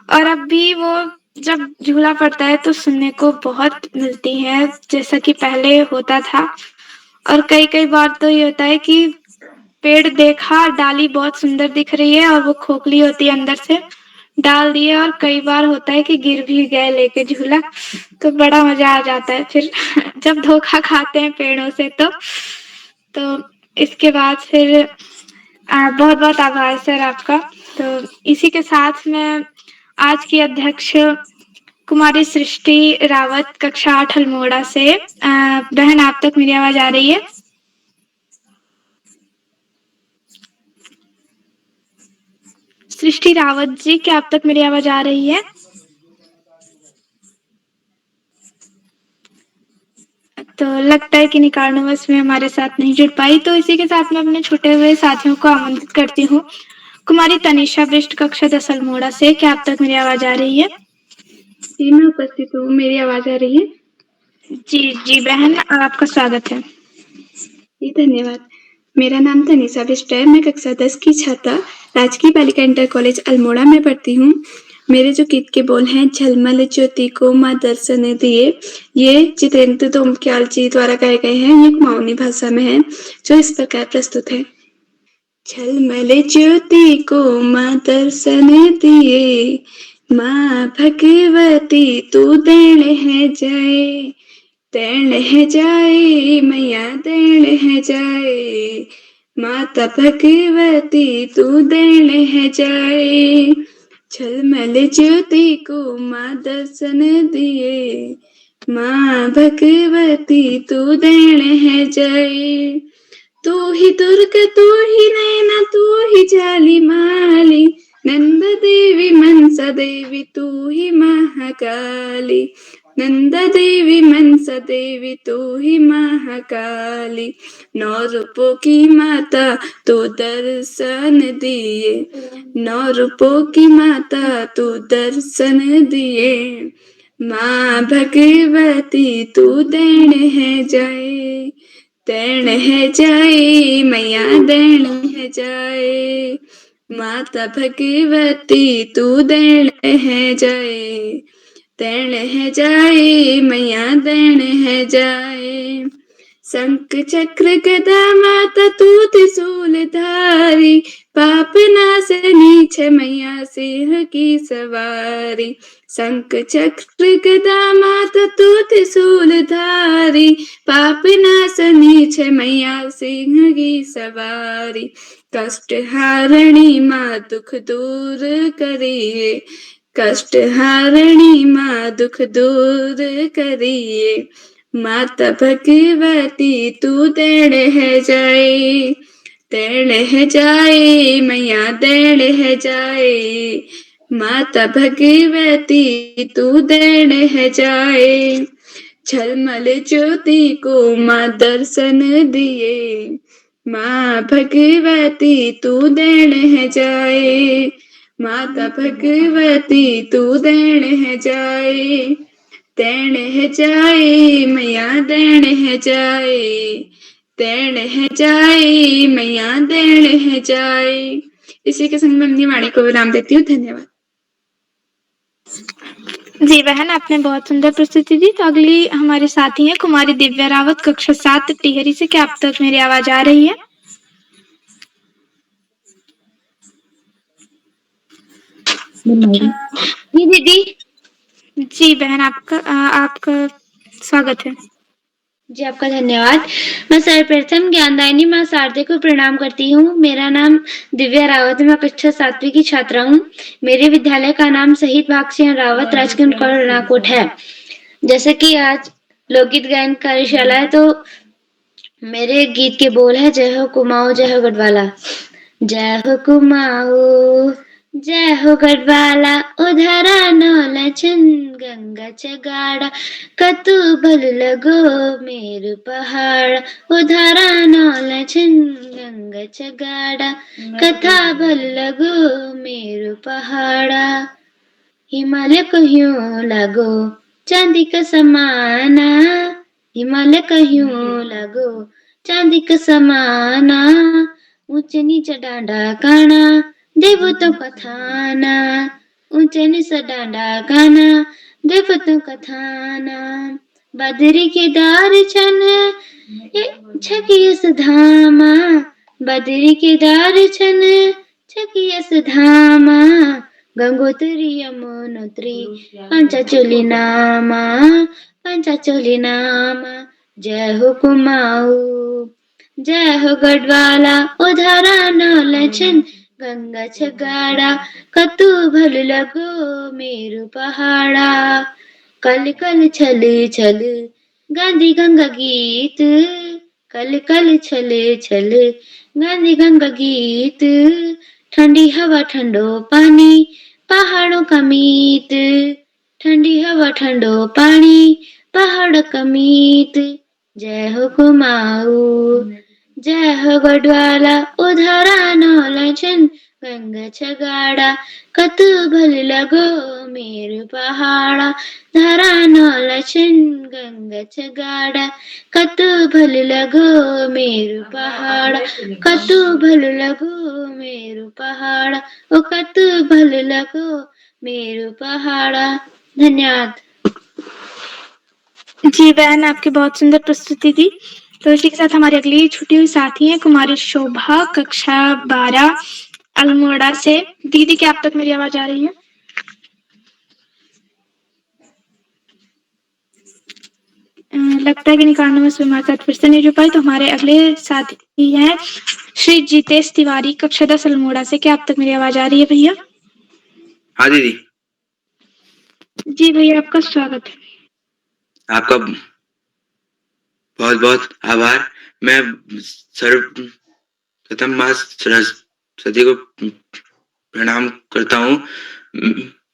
और अब भी वो जब झूला पड़ता है तो सुनने को बहुत मिलती है, जैसा कि पहले होता था। और कई बार तो ये होता है कि पेड़ देखा, डाली बहुत सुंदर दिख रही है और वो खोखली होती है अंदर से, डाल दिए, और कई बार होता है कि गिर भी गए लेके झूला, तो बड़ा मजा आ जाता है फिर जब धोखा खाते हैं पेड़ों से। तो इसके बाद फिर बहुत बहुत आभार सर आपका। तो इसी के साथ मैं आज की अध्यक्ष कुमारी सृष्टि रावत, कक्षा 8 अल्मोड़ा से। बहन, आप तक मेरी आवाज आ रही है? सृष्टि रावत जी, क्या आप तक मेरी आवाज आ रही है? तो लगता है कि किन्हीं कारणवश में हमारे साथ नहीं जुड़ पाई। तो इसी के साथ मैं अपने छूटे हुए साथियों को आमंत्रित करती हूँ। कुमारी तनिषा बिष्ट, कक्षा 10 अल्मोड़ा से। क्या आप तक मेरी आवाज आ रही है? जी, मैं उपस्थित हूँ। मेरी आवाज आ रही है? जी बहन, आपका स्वागत है। जी धन्यवाद। मेरा नाम तनिषा बिष्ट है। मैं कक्षा 10 की छात्रा राजकीय बालिका इंटर कॉलेज अल्मोड़ा में पढ़ती हूँ। मेरे जो गीत के बोल हैं, झलमल ज्योति को माँ दर्शन दिए, ये जितेंद्र डोमक्याल जी द्वारा गाए गए हैं। ये कुमाऊनी भाषा में है, जो इस प्रकार प्रस्तुत है। झलमल ज्योति को माँ दर्शन दिए, माँ भगवती तू देण है जाए, देण है जाए मैया, देण है जाए, माता भगवती तू देण है जाए। झलमल ज्योति को माँ दर्शन दिए, माँ भगवती तू देण है जय, तू ही दुर्गा तू ही नैना तू ही जाली माली, नंद देवी मनसा देवी तू ही महाकाली, नंद देवी मनसा देवी तू ही महाकाली, नौ रूपों की माता तू दर्शन दिए, नौ रूपों की माता तू दर्शन दिए, माँ भगवती तू देण है जय, देण है जय मैया देण है जय, माता भगवती तू देण है जय, देण है जय मैया देण है जय, शंख चक्र गदा माता तू त्रिशूल धारी, पाप नाशनी छे मैया सिंह की सवारी, शंख चक्र गदा माता तू त्रिशूल धारी, पाप नाशनी छे मैया सिंह की सवारी, कष्ट हारणी माँ दुख दूर करिए, कष्ट हारणी माँ दुख दूर करिए, माता भगवती तू देण है जय, देण है जय मैया देण है जय, माता भगवती तू देण है जय, झलमल ज्योति को माँ दर्शन दिए, माँ भगवती तू देण है जय, माता भगवती तू देण है जय, देण है जय मैया देण है जय, देण है जय मैया देण है जय। इसी के संग में अपनी वाणी को विराम देती हूँ। धन्यवाद। जी बहन, आपने बहुत सुंदर प्रस्तुति दी। तो अगली हमारे साथी हैं कुमारी दिव्या रावत, कक्षा 7 टिहरी से। क्या आप तक मेरी आवाज आ रही है? जी दीदी। जी बहन, आपका स्वागत है। जी आपका धन्यवाद। मैं सर्वप्रथम ज्ञानदायिनी माँ शारदे को प्रणाम करती हूँ। मेरा नाम दिव्या रावत है। मैं कक्षा 7वीं की छात्रा हूँ। मेरे विद्यालय का नाम शहीद भागसिंह रावत राजकीय कर्नाकोट है। जैसे कि आज लोकगीत गायन कार्यशाला है, तो मेरे गीत के बोल है, जय हो कुमाऊं जय हो गढ़वाला। जय हो कुमाऊं जय हो गढ़वाला, उधरा नौलछन गंगा चगाड़ा, कतु भल लगो मेरु पहाड़, उधरा नौलछन गंगा चगाड़ा, कथा भल लगो मेरु पहाड़ा। हिमालय कहियो लागो चांदी का समाना, हिमालय कहियो लागो चांदी का समाना, ऊंचे नीचे डांडा काना देवतों का थाना, ऊंचे नीचे डांडा काना देवतों का थाना। बदरी के दार छन छकियस धामा, बदरी के दार छन छकियस धामा, गंगोत्री यमुनोत्री पंचाचोली नामा, पंचाचोली नामा। जय हो कुमाऊं जय हो गढ़वाला, उधरा नौलछन गंगा छगाड़ा, कतु भल लगो मेरु पहाड़ा। कल कल छले छल गांधी गंगा गीत, कल कल छले छल गांधी गंगा गीत, ठंडी हवा ठंडो पानी पहाड़ों का मीत, ठंडी हवा ठंडो पानी पहाड़ों का मीत। जय हो कुमाऊं जय हो गढ़वाला, उधरा नौलछन गंगा छगाड़ा, कतु भल लगो मेरु पहाड़ा, धरा नौलछन गंगा छगाड़ा, कतु भल लगो मेरु पहाड़ा, कतु भल लगो मेरु पहाड़ा, ओ कतु भल लगो मेरु पहाड़ा। धन्यवाद। जी बहन, आपकी बहुत सुंदर प्रस्तुति थी। तो इसी के साथ हमारी अगली छुट्टी हुई साथी है कुमारी शोभा, कक्षा 12 अल्मोड़ा से। दीदी, क्या आप तक मेरी आवाज आ रही है? लगता है कि निकालने में हमारे साथ फिर से नहीं जुड़ पाई। तो हमारे अगले साथी हैं श्री जितेश तिवारी, कक्षा 10 अल्मोड़ा से। क्या आप तक मेरी आवाज आ रही है भैया? हाँ दीदी। जी भैया, आपका स्वागत है। आपका बहुत बहुत आभार। मैं सर्वप्रथम माँ सरस्वती को प्रणाम करता हूँ।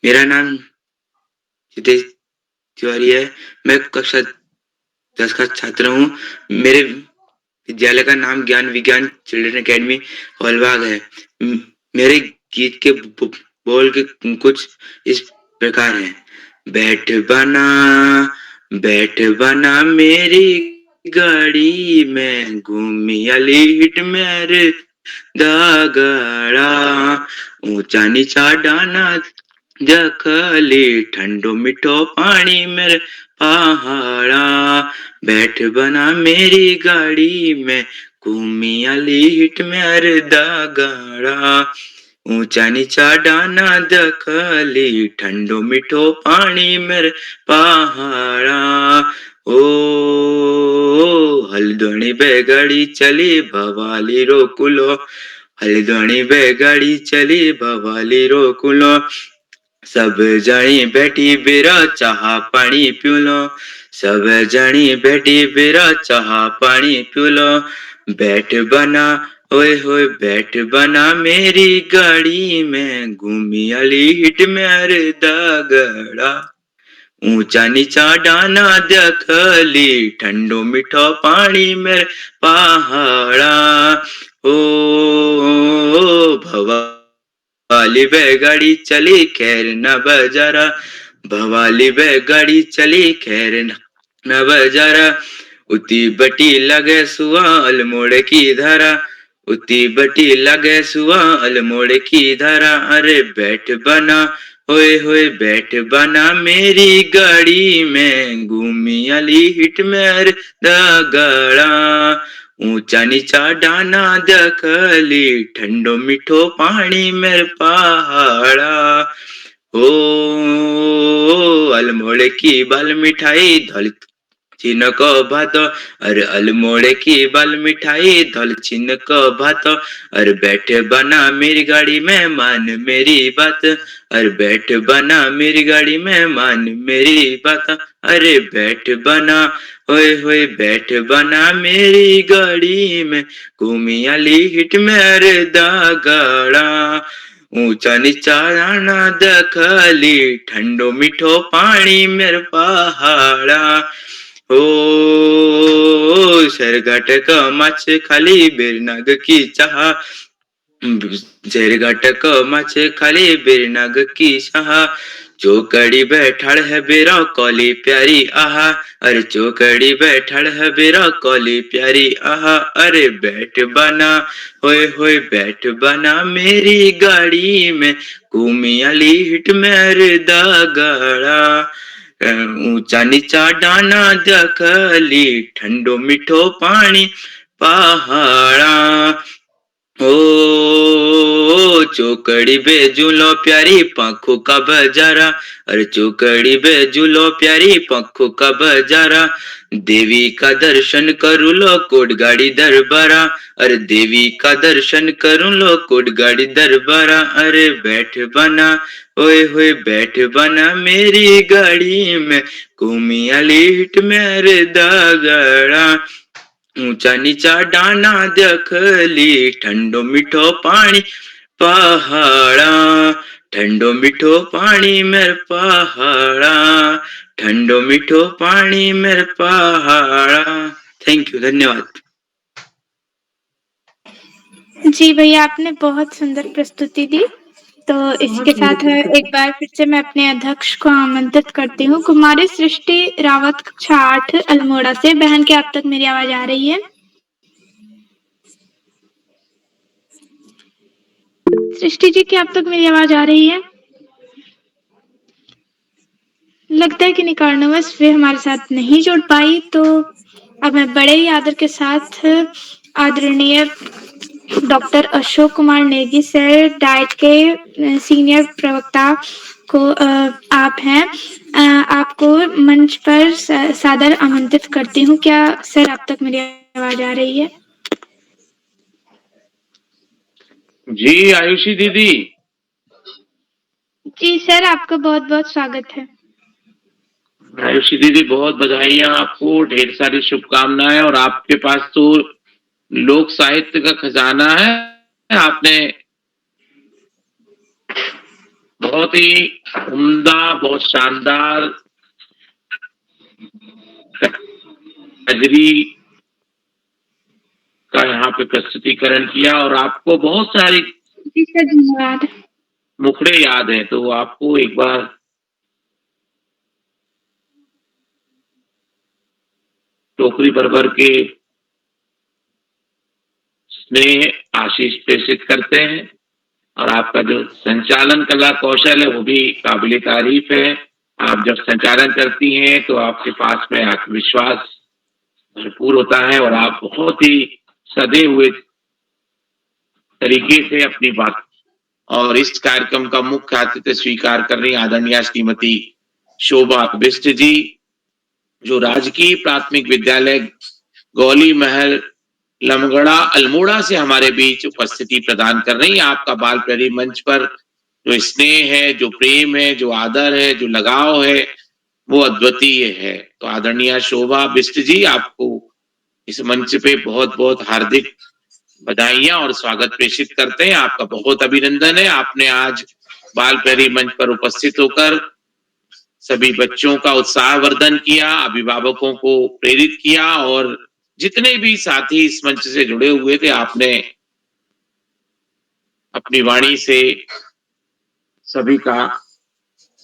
मेरा नाम हितेश तिवारी है। मैं कक्षा 10 का छात्र हूँ। मेरे विद्यालय का नाम ज्ञान विज्ञान चिल्ड्रन एकेडमी हॉलबाग है। मेरे गीत के बोल के कुछ इस प्रकार हैं। बैठ बना मेरी गाड़ी में घूमी अली हिट मेरे दागड़ा ऊंचा नीचा डाना जखली ठंडो मिठो पानी मेरे पहाड़ा बैठ बना मेरी गाड़ी में घूमी अली हिट मेरे दागड़ा ऊंचा नीचा डाना दखली ठंडो मिठो पानी मेरे पहाड़ा ओ हल्द्वानी बैगाड़ी चली भवाली रोकुलो हल्द्वानी बैगाड़ी चली भवाली रोकुलो सब जणी बैठी बेरा चाह पानी पियो सब जणी बैठी बेरा चाह पानी पियो बैठ बना ओए होए बैठ बना मेरी गाड़ी में घूमी अली हिट मेरे दागड़ा ऊंचा नीचा डाना दखली ठंडो मिठो पानी मेरे पहाड़ा ओ भवाली बैगाड़ी चली खैर न बजारा भवाली बैगाड़ी चली खैर न बजारा उती बटी लगे सुआ अल्मोड़ की धारा उती बटी लगे सुआ अल्मोड़ की धारा अरे बैठ बना होए होए बैठ बना मेरी गाड़ी में घूमी अली हिट मेरे दगड़ा ऊंचा नीचा डाना दखली ठंडो मिठो पानी मेरे पहाड़ा ओ अल्मोड़ की बाल मिठाई धल चिन को भात अरे अल्मोड़े की बाल मिठाई धल चिन को भात अरे बैठ बना मेरी गाड़ी में मान मेरी बात अरे बैठ बना मेरी गाड़ी में मान मेरी बात अरे बैठ बना होए होए बैठ बना मेरी गाड़ी में घूमी अली हिट मेरे दागड़ा ऊंचा नीचा डाना दखली ठंडो मिठो पानी मेरे पहाड़ा ओ सरघटक माछ खाली बेरनाग की चाह झरघटक माछ खाली बेरनाग की चाह चौकड़ी बैठल है बेरा कौली प्यारी आहा अरे चौकड़ी बैठल है बेरा कौली प्यारी आहा अरे बैठ बना होए होए बैठ बना मेरी गाड़ी में घूमी अली हिट मेरे दागड़ा ऊंचा नीचा डाना दखली ठंडो मिठो पानी पहाड़ा ओ चौकड़ी बेजुलो प्यारी पंखों का बजारा अरे चौकड़ी बेजुलो प्यारी पंखों का बजारा देवी का दर्शन करू लो कोट गाड़ी दरबारा अरे देवी का दर्शन करू लो कोट गाड़ी दरबारा अरे बैठ बना ओए होए बैठ बना मेरी गाड़ी में घूमी अली हिट मेरे दागड़ा ऊंचा नीचा डाना दखली ठंडो मिठो पानी पहाड़ा ठंडो मिठो पानी मेरे पहाड़ा ठंडो मिठो पानी मेरे पहाड़ा। थैंक यू, धन्यवाद। जी भैया, आपने बहुत सुंदर प्रस्तुति दी। तो इसके साथ एक बार फिर से मैं अपने अध्यक्ष को आमंत्रित करती हूँ। कुमारी सृष्टि रावत कक्षा 8 अल्मोड़ा से। बहन, क्या आप तक मेरी आवाज आ रही है? सृष्टि जी, क्या आप तक मेरी आवाज आ रही है? लगता है कि नहीं कारणवश वे हमारे साथ नहीं जुड़ पाई। तो अब मैं बड़े ही आदर के साथ आदरणीय doctor Ashok Kumar Negi sir, diet के सीनियर प्रवक्ता को आप हैं, आपको मंच पर सादर आमंत्रित करती हूँ। क्या सर आप तक मेरी आवाज आ रही है? जी आयुषी दीदी। जी सर, आपका बहुत बहुत स्वागत है। आयुषी दीदी बहुत बधाइयां आपको, ढेर सारी शुभकामनाएं। और आपके पास तो लोक साहित्य का खजाना है। आपने बहुत ही उम्दा, बहुत शानदार कजरी का यहाँ पे प्रस्तुतिकरण किया और आपको बहुत सारी जी सर, धन्यवाद। मुखड़े याद हैं, तो आपको एक बार टोकरी भर के स्नेह आशीष प्रेषित करते हैं। और आपका जो संचालन कला कौशल है वो भी काबिले तारीफ है। आप जब संचालन करती हैं तो आपके पास में आत्मविश्वास भरपूर होता है और आप बहुत ही सदे हुए तरीके से अपनी बात। और इस कार्यक्रम का मुख्य अतिथि स्वीकार कर रही आदरणीय श्रीमती शोभा बिष्ट जी, जो राजकीय प्राथमिक विद्यालय गौली महल लमगड़ा अल्मोड़ा से हमारे बीच उपस्थिति प्रदान कर रही। आपका बाल प्यारी मंच पर जो स्नेह है, जो प्रेम है, जो आदर है, जो लगाव है, वो अद्वितीय है। तो आदरणीय शोभा बिष्ट जी, आपको इस मंच पे बहुत बहुत हार्दिक बधाइयां और स्वागत प्रेषित करते हैं। आपका बहुत अभिनंदन है। आपने आज बाल प्यारी मंच पर उपस्थित होकर सभी बच्चों का उत्साहवर्धन किया, अभिभावकों को प्रेरित किया और जितने भी साथी इस मंच से जुड़े हुए थे, आपने अपनी वाणी से सभी का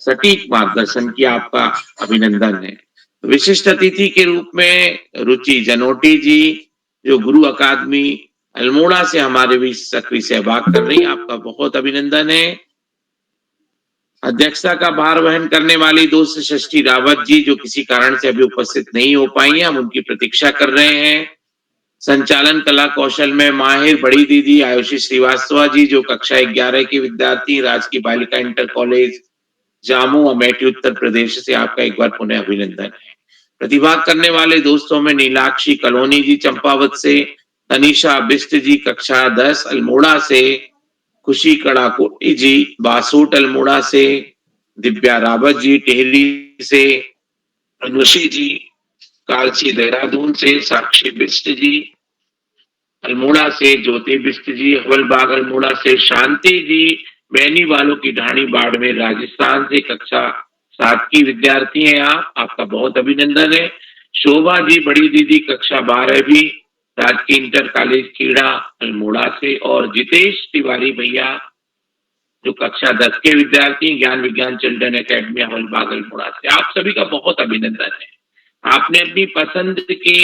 सटीक मार्गदर्शन किया। आपका अभिनंदन है। विशिष्ट अतिथि के रूप में रुचि जनोटी जी, जो गुरु अकादमी अल्मोड़ा से हमारे भी सक्रिय सहभाग कर रही हैं, आपका बहुत अभिनंदन है। अध्यक्षता का भार वहन करने वाली दोस्त षष्ठी रावत जी, जो किसी कारण से अभी उपस्थित नहीं हो पाई हैं, हम उनकी प्रतीक्षा कर रहे हैं। संचालन कला कौशल में माहिर बड़ी दीदी आयुषी श्रीवास्तव जी, जो कक्षा 11 की विद्यार्थी, राजकीय बालिका इंटर कॉलेज जामू अमेठी उत्तर प्रदेश से, आपका एक बार पुनः अभिनंदन है। प्रतिभाग करने वाले दोस्तों में नीलाक्षी कलोनी जी चंपावत से, तनिषा बिष्ट जी कक्षा 10 अल्मोड़ा से, खुशी कड़ाकोटी जी बासूट अल्मोड़ा से, दिव्या रावत जी टेहरी से, अनुषी जी कालसी देहरादून से, साक्षी बिष्ट जी अल्मोड़ा से, ज्योति बिष्ट जी हवलबाग अल्मोड़ा से, शांति जी बैनी वालों की ढाणी बाड़मेर राजस्थान से, कक्षा 7 की विद्यार्थी हैं आप, आपका बहुत अभिनंदन है। शोभा जी बड़ी दीदी कक्षा 12वीं राजकीय इंटर कॉलेज खेड़ा अल्मोड़ा से, और जितेश तिवारी भैया जो कक्षा 10 के विद्यार्थी ज्ञान विज्ञान चिल्ड्रन एकेडमी हवलबाग अल्मोड़ा से, आप सभी का बहुत अभिनंदन है। आपने अपनी पसंद के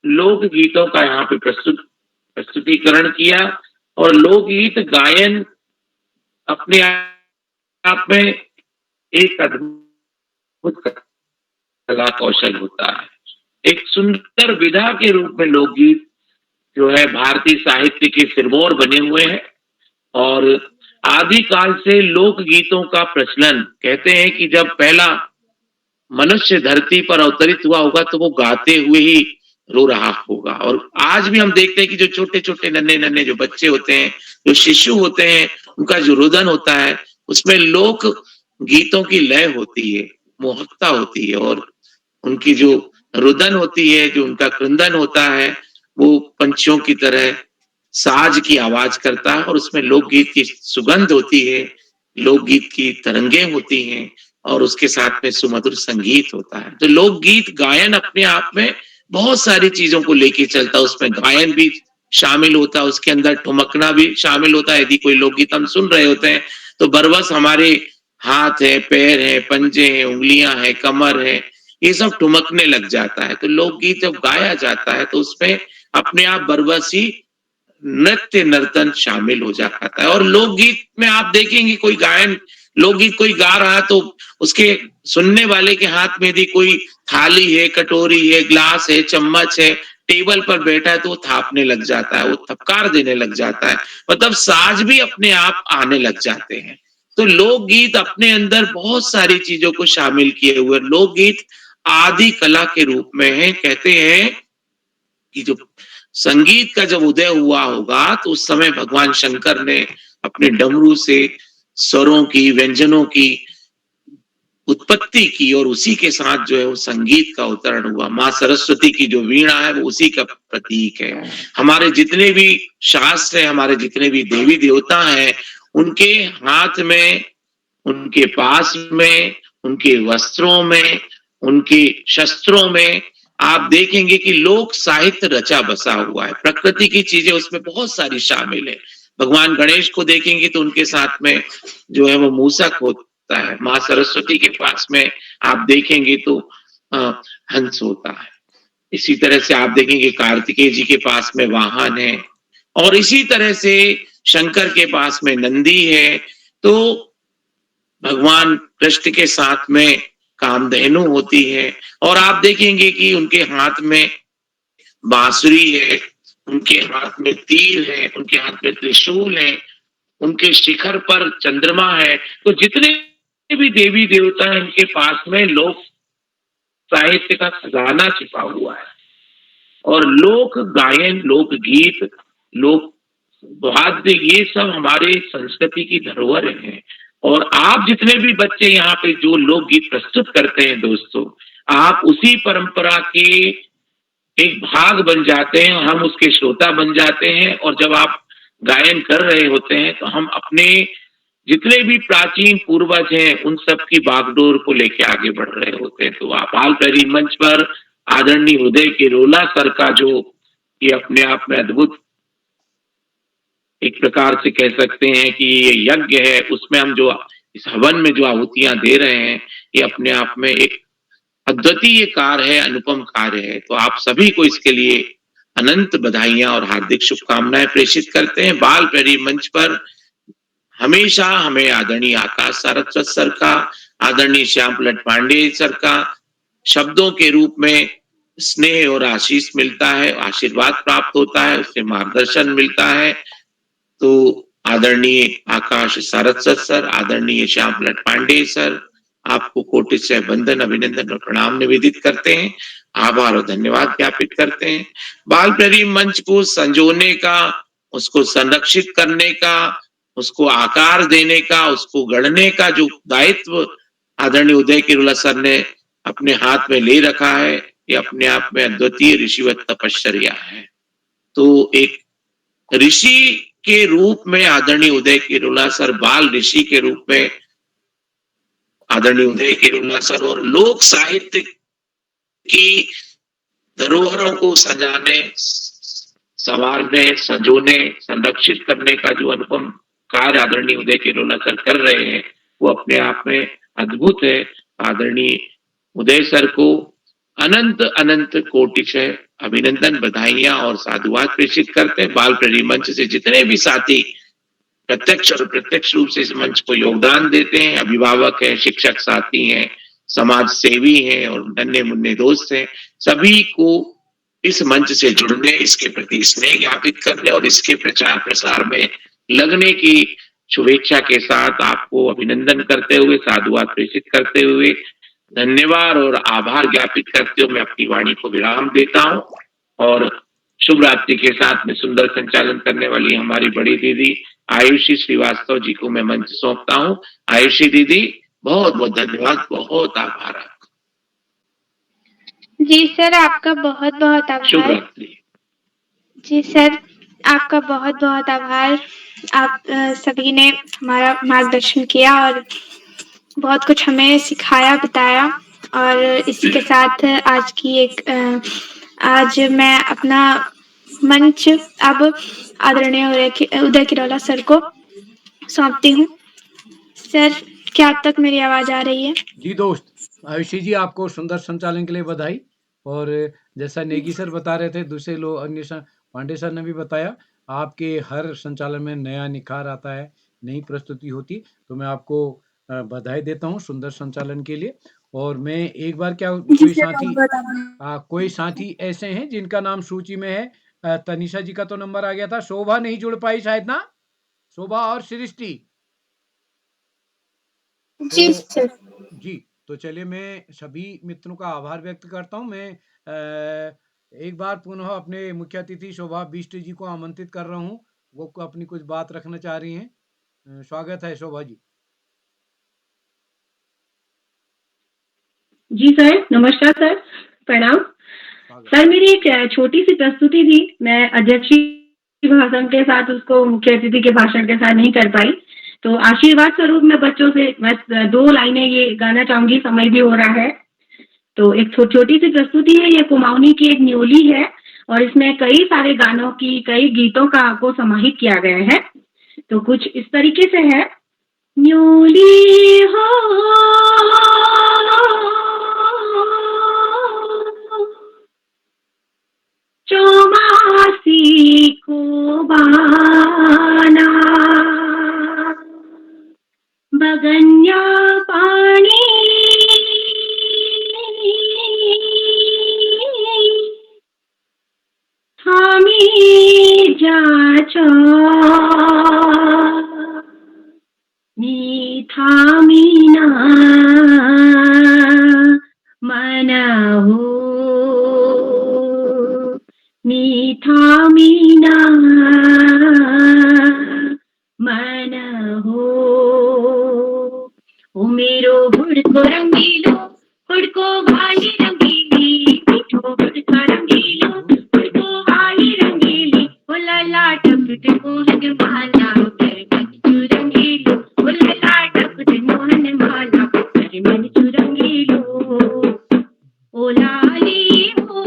लोक गीतों का यहाँ पे प्रस्तुतिकरण किया और लोकगीत गायन अपने आप में एक अद्भुत कला कौशल होता है। एक सुंदर विधा के रूप में लोकगीत जो है भारतीय साहित्य के सिरमौर बने हुए हैं और आदि काल से लोकगीतों का प्रचलन, कहते हैं कि जब पहला मनुष्य धरती पर अवतरित हुआ होगा तो वो गाते हुए ही रो रहा होगा। और आज भी हम देखते हैं कि जो छोटे छोटे नन्हे नन्हे जो बच्चे होते हैं, जो शिशु होते हैं, उनका जो रुदन होता है उसमें लोक गीतों की लय होती है, मोहकता होती है और उनकी जो रुदन होती है, जो उनका क्रंदन होता है, वो पंछियों की तरह साज की आवाज करता है और उसमें लोकगीत की सुगंध होती है, लोकगीत की तरंगें होती हैं और उसके साथ में सुमधुर संगीत होता है। तो लोकगीत गायन अपने आप में बहुत सारी चीजों को लेके चलता है, उसमें गायन भी शामिल होता है, उसके अंदर ठुमकना भी शामिल होता है। यदि कोई लोकगीत हम सुन रहे होते हैं तो बरबस हमारे हाथ है, पैर है, पंजे हैं, उंगलियां हैं, कमर है, ये सब ठुमकने लग जाता है। तो लोकगीत जब गाया जाता है तो उसमें अपने आप बरबस ही नृत्य नर्तन शामिल हो जाता है। और लोकगीत में आप देखेंगे कोई गायन लोकगीत कोई गा रहा है तो उसके सुनने वाले के हाथ में यदि कोई थाली है, कटोरी है, ग्लास है, चम्मच है, टेबल पर बैठा है तो वो थापने लग जाता है, वो थपकार देने लग जाता है, मतलब साज भी अपने आप आने लग जाते हैं। तो लोकगीत अपने अंदर बहुत सारी चीजों को शामिल किए हुए, लोकगीत आदि कला के रूप में है। कहते हैं कि जो संगीत का जब उदय हुआ होगा तो उस समय भगवान शंकर ने अपने डमरू से स्वरों की, व्यंजनों की उत्पत्ति की और उसी के साथ जो है वो संगीत का अवतरण हुआ। माँ सरस्वती की जो वीणा है वो उसी का प्रतीक है। हमारे जितने भी शास्त्र है, हमारे जितने भी देवी देवता हैं, उनके हाथ में, उनके पास में, उनके वस्त्रों में, उनके शस्त्रों में आप देखेंगे कि लोक साहित्य रचा बसा हुआ है। प्रकृति की चीजें उसमें बहुत सारी शामिल है। भगवान गणेश को देखेंगे तो उनके साथ में जो है वो मूसक होता है। माँ सरस्वती के पास में आप देखेंगे तो हंस होता है। इसी तरह से आप देखेंगे कार्तिकेय जी के पास में वाहन है, और इसी तरह से शंकर के पास में नंदी है। तो भगवान कृष्ण के साथ में कामधेनु होती है, और आप देखेंगे कि उनके हाथ में बांसुरी है, उनके हाथ में तीर है, उनके हाथ में त्रिशूल है, उनके शिखर पर चंद्रमा है। तो जितने भी देवी देवता हैं उनके पास में लोक साहित्य का खजाना छिपा हुआ है, और लोक गायन, लोक गीत, लोक वाद्य, ये सब हमारे संस्कृति की धरोहर हैं। और आप जितने भी बच्चे यहाँ पे जो लोकगीत प्रस्तुत करते हैं दोस्तों, आप उसी परंपरा के एक भाग बन जाते हैं, हम उसके श्रोता बन जाते हैं। और जब आप गायन कर रहे होते हैं तो हम अपने जितने भी प्राचीन पूर्वज हैं उन सब की बागडोर को लेके आगे बढ़ रहे होते हैं। तो आप बाल प्रहरी मंच पर आदरणीय उदय किरोला सर का जो ये अपने आप में अद्भुत, एक प्रकार से कह सकते हैं कि ये यज्ञ है, उसमें हम जो इस हवन में जो आहुतियां दे रहे हैं, ये अपने आप में एक अद्वितीय कार्य है, अनुपम कार्य है। तो आप सभी को इसके लिए अनंत बधाइयां और हार्दिक शुभकामनाएं प्रेषित करते हैं। बाल प्रहरी मंच पर हमेशा हमें आदरणीय आकाश सारस्वत सर का, आदरणीय श्याम पलट पांडे सर का शब्दों के रूप में स्नेह और आशीष मिलता है, आशीर्वाद प्राप्त होता है, उससे मार्गदर्शन मिलता है। तो आदरणीय आकाश सारस्वत सर, आदरणीय श्याम पलट पांडे सर, आपको कोटि से वंदन, अभिनंदन और प्रणाम निवेदित करते हैं, आभार और धन्यवाद ज्ञापित करते हैं। बाल प्रहरी मंच को संजोने का, उसको संरक्षित करने का, उसको आकार देने का, उसको गढ़ने का जो दायित्व आदरणीय उदय किरोला सर ने अपने हाथ में ले रखा है, ये अपने आप में अद्वितीय ऋषिवत तपश्चर्या है। तो एक ऋषि के रूप में आदरणीय उदय किरोला सर, बाल ऋषि के रूप में आदरणीय उदय किरोला सर, और लोक साहित्य की धरोहरों को सजाने, संवारने, संजोने, संरक्षित करने का जो अनुपम कार्य आदरणीय उदय किरोला सर कर रहे हैं, वो अपने आप में अद्भुत है। आदरणीय उदय सर को अनंत अनंत कोटि से अभिनंदन, बधाइयां और साधुवाद प्रेषित करते हैं। बाल प्रहरी मंच से जितने भी साथी प्रत्यक्ष और प्रत्यक्ष रूप से इस मंच को योगदान देते हैं, अभिभावक हैं, शिक्षक साथी हैं, समाज सेवी हैं और नन्हे मुन्ने दोस्त हैं, सभी को इस मंच से जुड़ने, इसके प्रति स्नेह ज्ञापित करने और इसके प्रचार प्रसार में लगने की शुभेच्छा के साथ आपको अभिनंदन करते हुए, साधुवाद प्रेषित करते हुए, धन्यवाद और आभार ज्ञापित करते हुए मैं अपनी वाणी को विराम देता हूं। और शुभ रात्रि के साथ में सुंदर संचालन करने वाली हमारी बड़ी दीदी आयुषी श्रीवास्तव जी को मैं मंच सौंपता हूं। आयुषी दीदी, बहुत बहुत धन्यवाद, बहुत आभार आपका। जी सर, आपका बहुत बहुत शुभ आभार। रात्रि। जी सर, आपका बहुत बहुत आभार। आप सभी ने हमारा मार्गदर्शन किया और बहुत कुछ हमें सिखाया, बताया। और इसी के साथ आज की आज मैं अपना मंच अब आदरणीय उदय किरोला सर को सौंपती हूँ। सर, क्या अब तक मेरी आवाज आ रही है? जी दोस्त, आयुषी जी आपको सुंदर संचालन के लिए बधाई। और जैसा नेगी सर बता रहे थे, दूसरे लोग अन्य पांडे सर ने भी बताया, आपके हर संचालन में नया निखार आता है, नई प्रस्तुति होती। तो मैं आपको बधाई देता हूँ सुंदर संचालन के लिए। और मैं एक बार क्या, कोई साथी ऐसे हैं जिनका नाम सूची में है। तनिषा जी का तो नंबर आ गया था, शोभा नहीं जुड़ पाई शायद ना, शोभा और सृष्टि। जी सर। जी, तो चलिए मैं सभी मित्रों का आभार व्यक्त करता हूँ। मैं एक बार पुनः अपने मुख्य अतिथि शोभा बिष्ट जी को आमंत्रित कर रहा हूँ, वो अपनी कुछ बात रखना चाह रही हैं। स्वागत है शोभा जी। जी सर, नमस्कार सर, प्रणाम। सर मेरी एक छोटी सी प्रस्तुति थी, मैं अध्यक्ष की भाषण के साथ उसको मुख्य अतिथि के भाषण के साथ नहीं कर पाई, तो आशीर्वाद स्वरूप मैं बच्चों से बस 2 लाइनें ये गाना चाहूंगी, समय भी हो रहा है। तो एक छोटी सी प्रस्तुति है, ये कुमाऊनी की एक न्योली है और इसमें कई सारे गानों की, कई गीतों को समाहित किया गया है। तो कुछ इस तरीके से है, न्योली हो चौमासी को बाना बगन्या पानी थामी जाचो नी थामीना मना हो नी थामीना मन हो ओ मेरो हुड़को रंगीलो हुड़को भाई रंगीली मिठो हुड़का रंगीलो हुड़को भाई रंगीली ओ लला टपट मोहन माला रंगीलो ओ लला टपट मोहन माला मन चुरंगीलो ओ लाली हो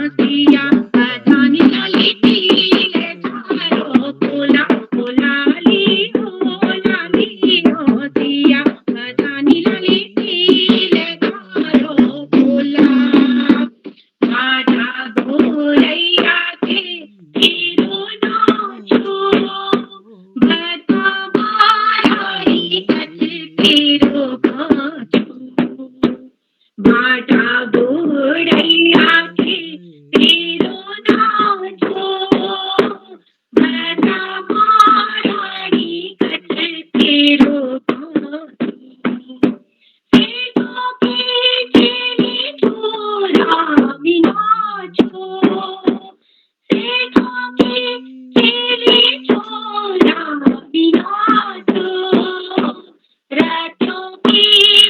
सिया धानी लाली पीले चारो कोला ओ लाली हो सिया धानी लाली पीले चारो कोला माता गोरैया के हीरो नाचो बता माराई कच तेरो गाचो बाटा गोरैया के हीरो नाचो बता माराई कच तेरो गाचो सेठों के चेले छोरा विनाचो सेठों के चेले छोरा विनाचो रथों की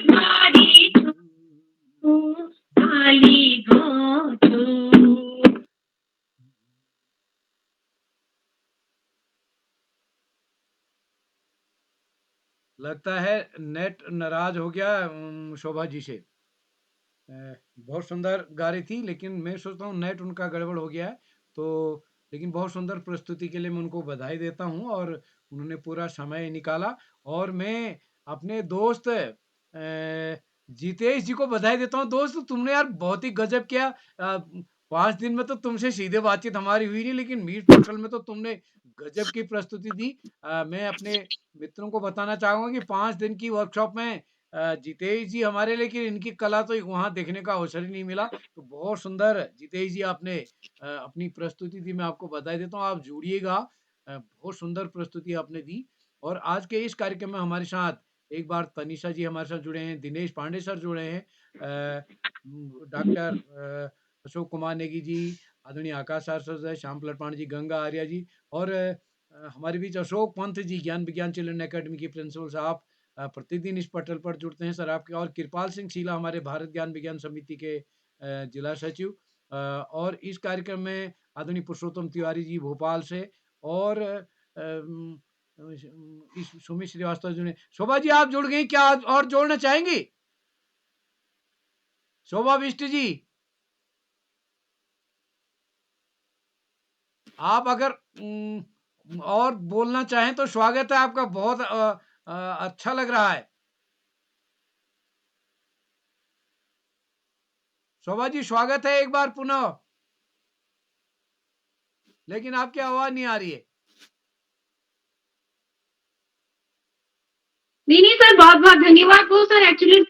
बारी थाली गाचो। लगता है नेट नाराज हो गया शोभा जी से। बहुत सुंदर गा रही थी, लेकिन मैं सोचता हूँ नेट उनका गड़बड़ हो गया है। तो लेकिन बहुत सुंदर प्रस्तुति के लिए मैं उनको बधाई देता हूँ और उन्होंने पूरा समय निकाला। और मैं अपने दोस्त जितेश जी को बधाई देता हूँ। दोस्त तुमने यार बहुत ही गजब किया। 5 दिन में तो तुमसे सीधे बातचीत हमारी हुई नहीं, लेकिन मीट पोर्टल में तो तुमने गजब की प्रस्तुति दी। मैं अपने मित्रों को बताना चाहूँगा कि 5 दिन की वर्कशॉप में जितेश जी हमारे, लेकिन इनकी कला तो वहाँ देखने का अवसर ही नहीं मिला। तो बहुत सुंदर जितेश जी आपने अपनी प्रस्तुति दी, मैं आपको बधाई देता हूँ। आप जुड़िएगा, बहुत सुंदर प्रस्तुति आपने दी। और आज के इस कार्यक्रम में हमारे साथ एक बार तनिषा जी हमारे साथ जुड़े हैं, दिनेश पांडे सर जुड़े हैं, डॉक्टर अशोक कुमार नेगी जी, आदरणीय आकाश सर, श्याम लटपाण जी, गंगा आर्या जी, और हमारे बीच अशोक पंत जी, ज्ञान विज्ञान चिल्ड्रन एकेडमी के प्रिंसिपल साहब प्रतिदिन इस पटल पर जुड़ते हैं सर आपके, और कृपाल सिंह शीला हमारे भारत ज्ञान विज्ञान समिति के जिला सचिव, और इस कार्यक्रम में आदरणीय पुरुषोत्तम तिवारी जी भोपाल से, और इस सुमित श्रीवास्तव जी ने। शोभा जी आप जुड़ गई, क्या और जोड़ना चाहेंगी? शोभा बिष्ट जी आप अगर और बोलना चाहें तो स्वागत है आपका, बहुत अच्छा लग रहा है। शोभा जी स्वागत है एक बार पुनः, लेकिन आपकी आवाज नहीं आ रही है। नहीं सर, बहुत बहुत धन्यवाद। वो सर एक्चुअली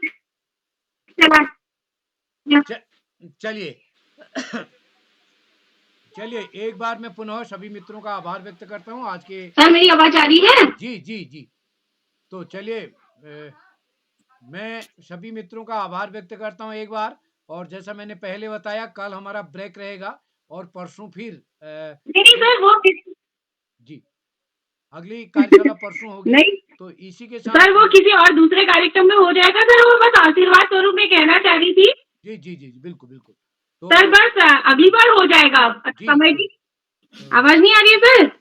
चलिए एक बार मैं पुनः सभी मित्रों का आभार व्यक्त करता हूं आज के। सर मेरी आवाज आ रही है? जी जी जी। तो चलिए मैं सभी मित्रों का आभार व्यक्त करता हूं एक बार, और जैसा मैंने पहले बताया कल हमारा ब्रेक रहेगा और परसों फिर नहीं सर वो जी अगली कार्यशाला परसों होगी। तो इसी के साथ सर वो किसी और दूसरे कार्यक्रम में हो जाएगा सर, वो बस आशीर्वाद स्वरूप में कहना चाह रही थी। जी जी जी जी, बिल्कुल बिल्कुल। सर बस अगली बार हो जाएगा। समय की आवाज नहीं आ रही है सर?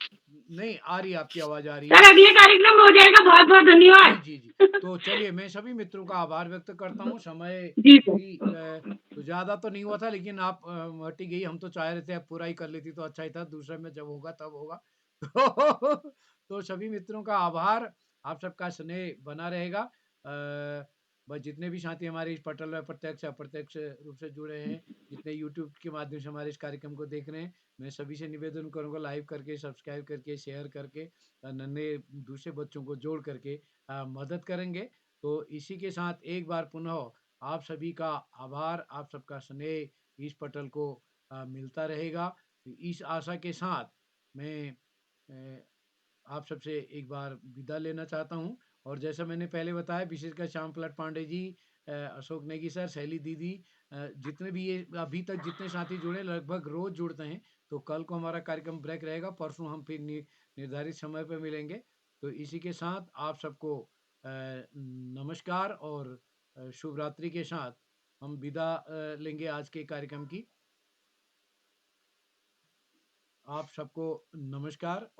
नहीं आ रही, आपकी आवाज आ रही सर है। अगले कार्यक्रम में हो जाएगा। बहुत बहुत धन्यवाद। जी जी जी। तो चलिए, मैं सभी मित्रों का आभार व्यक्त करता हूँ। समय जी सर। भी तो ज्यादा तो नहीं हुआ था, लेकिन आप हटी गई। हम तो चाह रहे थे आप पूरा ही कर लेती तो अच्छा ही था, दूसरे में जब होगा तब होगा। तो सभी मित्रों का आभार, आप सबका स्नेह बना रहेगा। बस जितने भी साथी हमारे इस पटल में प्रत्यक्ष अप्रत्यक्ष रूप से जुड़े हैं, जितने यूट्यूब के माध्यम से हमारे इस कार्यक्रम को देख रहे हैं, मैं सभी से निवेदन करूंगा, लाइक करके, सब्सक्राइब करके, शेयर करके, नन्हे दूसरे बच्चों को जोड़ करके मदद करेंगे। तो इसी के साथ एक बार पुनः आप सभी का आभार, आप सबका स्नेह इस पटल को मिलता रहेगा। इस आशा के साथ मैं आप सबसे एक बार विदा लेना चाहता हूं। और जैसा मैंने पहले बताया, विशेषकर श्याम प्रसाद पांडे जी, अशोक नेगी सर, शैली दीदी, जितने भी ये अभी तक जितने साथी जुड़े, लगभग रोज जुड़ते हैं। तो कल को हमारा कार्यक्रम ब्रेक रहेगा, परसों हम फिर निर्धारित समय पर मिलेंगे। तो इसी के साथ आप सबको नमस्कार और शुभ रात्रि के साथ हम विदा लेंगे आज के कार्यक्रम की। आप सबको नमस्कार।